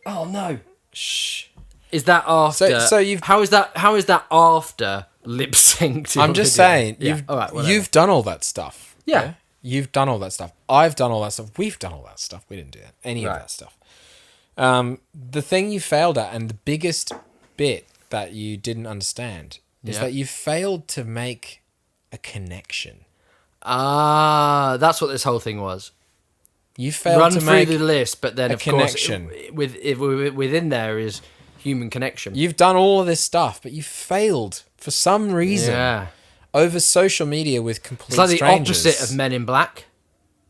Speaker 1: Oh no.
Speaker 2: Shh.
Speaker 1: Is that after?
Speaker 2: So you've.
Speaker 1: How is that after lip sync?
Speaker 2: I'm just saying. You've done all that stuff.
Speaker 1: Yeah.
Speaker 2: You've done all that stuff. I've done all that stuff. We've done all that stuff. We didn't do any of that stuff. The thing you failed at, and the biggest bit that you didn't understand, is
Speaker 1: Yeah.
Speaker 2: that you failed to make a connection.
Speaker 1: That's what this whole thing was.
Speaker 2: You failed
Speaker 1: Run
Speaker 2: to
Speaker 1: through
Speaker 2: make
Speaker 1: the list, but then
Speaker 2: a
Speaker 1: of course,
Speaker 2: connection.
Speaker 1: within there is human connection.
Speaker 2: You've done all of this stuff, but you failed for some reason
Speaker 1: Yeah,
Speaker 2: over social media with complete
Speaker 1: it's like the
Speaker 2: strangers
Speaker 1: opposite of Men in Black.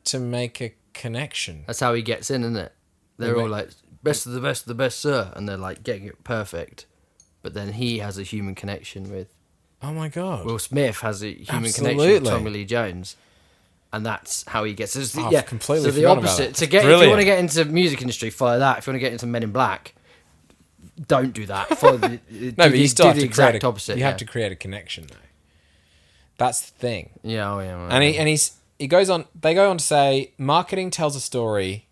Speaker 2: to make a connection.
Speaker 1: That's how he gets in, isn't it? They're
Speaker 2: Yeah,
Speaker 1: all like best of the best, sir, and they're like getting it perfect. But then he has a human connection with
Speaker 2: Oh my god!
Speaker 1: Will Smith has a human connection with
Speaker 2: Absolutely.
Speaker 1: Tommy Lee Jones, and that's how he gets. So
Speaker 2: I've
Speaker 1: yeah,
Speaker 2: completely
Speaker 1: so the
Speaker 2: forgotten about
Speaker 1: opposite.
Speaker 2: that.
Speaker 1: To get if
Speaker 2: Brilliant.
Speaker 1: you want to get into music industry, follow that. If you want to get into Men in Black, don't do that. Follow the,
Speaker 2: No, but you still have
Speaker 1: the
Speaker 2: to
Speaker 1: exact
Speaker 2: create a,
Speaker 1: opposite.
Speaker 2: You
Speaker 1: yeah.
Speaker 2: have to create a connection, though. That's the thing.
Speaker 1: Yeah, oh yeah.
Speaker 2: And he goes on. They go on to say, marketing tells a story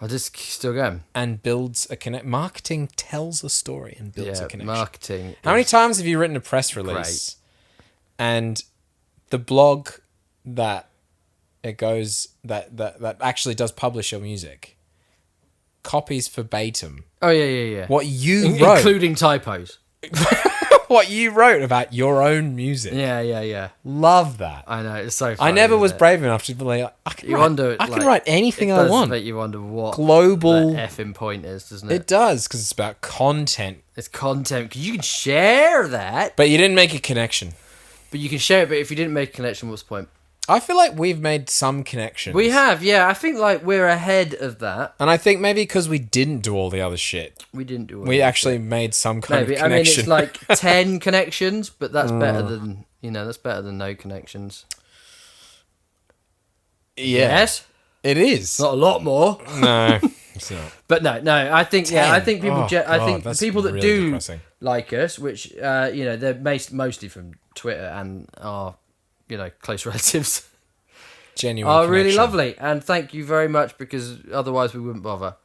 Speaker 1: I'll just still going.
Speaker 2: and builds a connect. Marketing tells a story and builds
Speaker 1: Yeah,
Speaker 2: a connection.
Speaker 1: marketing.
Speaker 2: How many times have you written a press release, and the blog that it goes that actually does publish your music copies verbatim
Speaker 1: Oh yeah.
Speaker 2: what you wrote,
Speaker 1: Including typos.
Speaker 2: what you wrote about your own music?
Speaker 1: Yeah.
Speaker 2: Love that.
Speaker 1: I know, it's so funny.
Speaker 2: I never was
Speaker 1: isn't it?
Speaker 2: brave enough to be like, I can,
Speaker 1: You
Speaker 2: write,
Speaker 1: wonder,
Speaker 2: I can
Speaker 1: like,
Speaker 2: write anything
Speaker 1: It
Speaker 2: I
Speaker 1: does
Speaker 2: want.
Speaker 1: make you wonder what
Speaker 2: Global.
Speaker 1: the effing point is, doesn't it?
Speaker 2: It does, because it's about content.
Speaker 1: It's content, because you can share that,
Speaker 2: But you didn't make a connection.
Speaker 1: but you can share it, but if you didn't make a connection, what's the point?
Speaker 2: I feel like we've made some connections.
Speaker 1: We have, yeah. I think, like, we're ahead of that.
Speaker 2: And I think maybe because we didn't do all the other shit,
Speaker 1: We didn't do all
Speaker 2: we
Speaker 1: that
Speaker 2: actually
Speaker 1: shit.
Speaker 2: made some kind
Speaker 1: Maybe.
Speaker 2: of
Speaker 1: I mean,
Speaker 2: connection.
Speaker 1: it's like 10 connections, but that's better than, that's better than no connections.
Speaker 2: yeah,
Speaker 1: Yes?
Speaker 2: it is.
Speaker 1: Not a lot more.
Speaker 2: No, it's not.
Speaker 1: But no, I think, yeah, I
Speaker 2: 10.
Speaker 1: think people,
Speaker 2: Oh,
Speaker 1: I
Speaker 2: God,
Speaker 1: think the
Speaker 2: that's
Speaker 1: people that
Speaker 2: really
Speaker 1: do
Speaker 2: depressing.
Speaker 1: like us, which, they're mostly from Twitter and are, close relatives,
Speaker 2: Genuine
Speaker 1: are really
Speaker 2: connection.
Speaker 1: lovely. And thank you very much, because otherwise we wouldn't bother.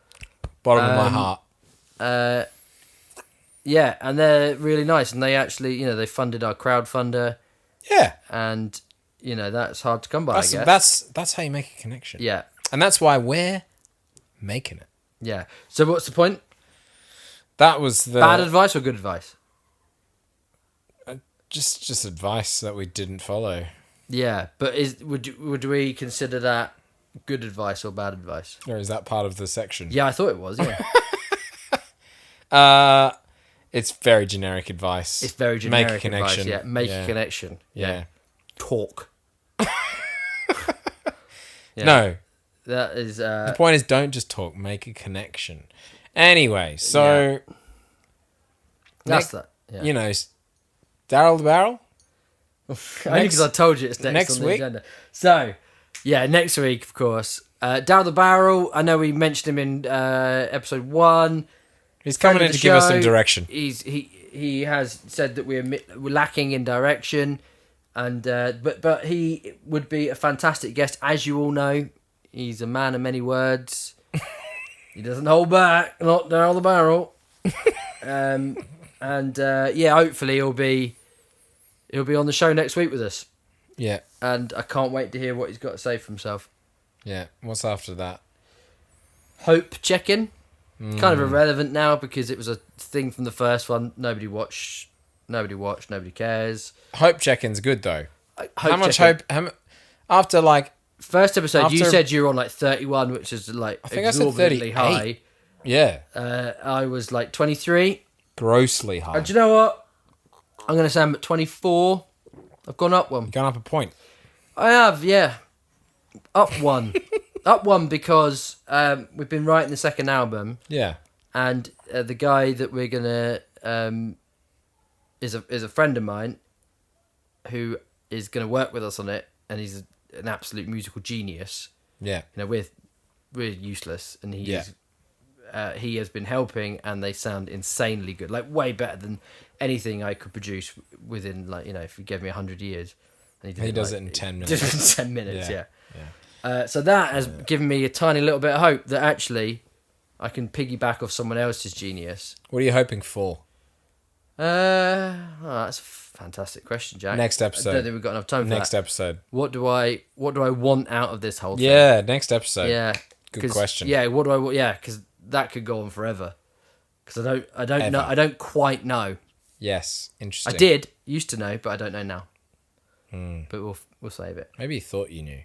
Speaker 2: Bottom of my heart.
Speaker 1: Yeah, and they're really nice. And they actually, they funded our crowdfunder.
Speaker 2: Yeah,
Speaker 1: And, that's hard to come by, I guess.
Speaker 2: that's how you make a connection.
Speaker 1: Yeah,
Speaker 2: And that's why we're making it.
Speaker 1: yeah. So what's the point?
Speaker 2: That was the
Speaker 1: Bad advice or good advice?
Speaker 2: just advice that we didn't follow.
Speaker 1: Yeah, but would we consider that good advice or bad advice?
Speaker 2: Or is that part of the section?
Speaker 1: Yeah, I thought it was, yeah.
Speaker 2: It's very generic advice.
Speaker 1: It's very generic
Speaker 2: Make a connection.
Speaker 1: advice, yeah. Make a connection.
Speaker 2: Yeah.
Speaker 1: Talk. Yeah.
Speaker 2: No,
Speaker 1: That is...
Speaker 2: the point is don't just talk, make a connection. Anyway, so...
Speaker 1: that's that. Yeah.
Speaker 2: Daryl the Barrel?
Speaker 1: Only because I told you it's next on the
Speaker 2: week?
Speaker 1: agenda. So, yeah, next week, of course. Down the Barrel, I know we mentioned him in episode 1.
Speaker 2: He's coming in to give us some direction.
Speaker 1: He has said that we're lacking in direction, and but he would be a fantastic guest, as you all know. He's a man of many words. He doesn't hold back, not down the barrel. Hopefully he'll be on the show next week with us,
Speaker 2: Yeah,
Speaker 1: and I can't wait to hear what he's got to say for himself.
Speaker 2: yeah. What's after that?
Speaker 1: Hope check-in. Kind of irrelevant now because it was a thing from the first one. Nobody watched. Nobody cares.
Speaker 2: Hope check-in's good, though. How much
Speaker 1: check-in.
Speaker 2: hope... After, like...
Speaker 1: First episode, you
Speaker 2: After-
Speaker 1: said you were on like 31, which is like
Speaker 2: I think I said
Speaker 1: exorbitantly
Speaker 2: 38.
Speaker 1: high.
Speaker 2: Yeah.
Speaker 1: I was like 23.
Speaker 2: Grossly high.
Speaker 1: And do you know what? I'm going to say I'm at 24. I've gone up one.
Speaker 2: Gone up a point.
Speaker 1: I have, yeah. Up one. Up one because we've been writing the second album,
Speaker 2: Yeah.
Speaker 1: and the guy that we're gonna is a friend of mine who is gonna work with us on it, and he's an absolute musical genius.
Speaker 2: Yeah.
Speaker 1: We're useless, and he has been helping, and they sound insanely good, like way better than anything I could produce within, like, if you gave me 100 years. And
Speaker 2: He does it in 10 minutes.
Speaker 1: Just in 10 minutes, yeah.
Speaker 2: Yeah.
Speaker 1: So that has given me a tiny little bit of hope that actually I can piggyback off someone else's genius.
Speaker 2: What are you hoping for?
Speaker 1: That's a fantastic question, Jack.
Speaker 2: Next episode.
Speaker 1: I don't think we've got enough time for
Speaker 2: Next
Speaker 1: that.
Speaker 2: episode.
Speaker 1: What do I want out of this whole thing?
Speaker 2: Yeah, next episode.
Speaker 1: Yeah.
Speaker 2: Good question.
Speaker 1: Yeah, what do I want? Yeah, because that could go on forever. Because I don't
Speaker 2: Ever.
Speaker 1: know. I don't quite know.
Speaker 2: Yes, interesting.
Speaker 1: I used to know, but I don't know now. But we'll save it.
Speaker 2: Maybe you thought you knew.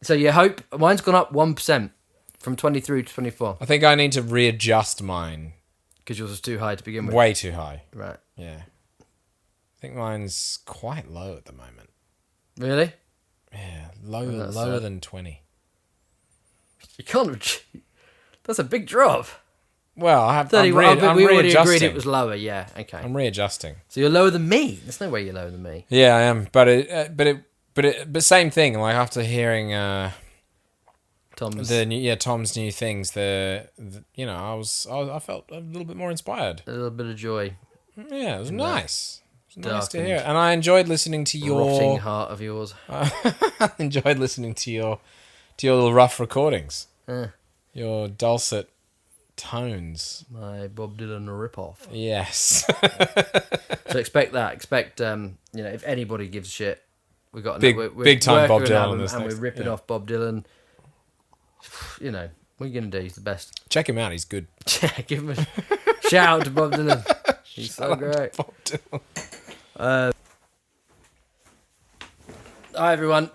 Speaker 1: So your hope, mine's gone up 1% from 23 to 24
Speaker 2: I think I need to readjust mine.
Speaker 1: because yours was too high to begin with.
Speaker 2: Way too high.
Speaker 1: Right?
Speaker 2: Yeah. I think mine's quite low at the moment.
Speaker 1: Really?
Speaker 2: Yeah,
Speaker 1: that's
Speaker 2: lower
Speaker 1: sad.
Speaker 2: than 20.
Speaker 1: You can't. That's a big drop.
Speaker 2: Well, I'm
Speaker 1: 31.
Speaker 2: I'm
Speaker 1: We already agreed
Speaker 2: readjusting.
Speaker 1: it was lower. Yeah. Okay.
Speaker 2: I'm readjusting.
Speaker 1: So you're lower than me. There's no way you're lower than me.
Speaker 2: Yeah, I am. But same thing. Like after hearing
Speaker 1: Tom's
Speaker 2: Tom's new things, I felt a little bit more inspired.
Speaker 1: a little bit of joy,
Speaker 2: Yeah, it was nice. It was nice to
Speaker 1: darkened,
Speaker 2: hear, and I enjoyed listening to
Speaker 1: rotting
Speaker 2: your.
Speaker 1: heart of yours.
Speaker 2: I enjoyed listening to your little rough recordings.
Speaker 1: Eh,
Speaker 2: Your dulcet tones.
Speaker 1: my Bob Dylan ripoff.
Speaker 2: Yes.
Speaker 1: So expect that. Expect if anybody gives a shit, we got
Speaker 2: Big time Bob Dylan on this
Speaker 1: and
Speaker 2: next-
Speaker 1: we're ripping
Speaker 2: yeah.
Speaker 1: off Bob Dylan. You know what are you gonna do? He's the best.
Speaker 2: Check him out. He's good.
Speaker 1: Yeah, give him a shout out to Bob Dylan. He's so great.
Speaker 2: Bob Dylan.
Speaker 1: Hi everyone.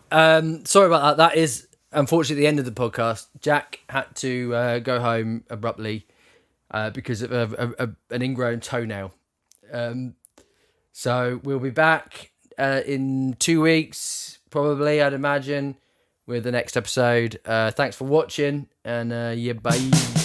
Speaker 1: Sorry about that. That is unfortunately the end of the podcast. Jack had to go home abruptly because of an ingrown toenail. So we'll be back in 2 weeks, probably, I'd imagine, with the next episode. Thanks for watching, and yeah, bye.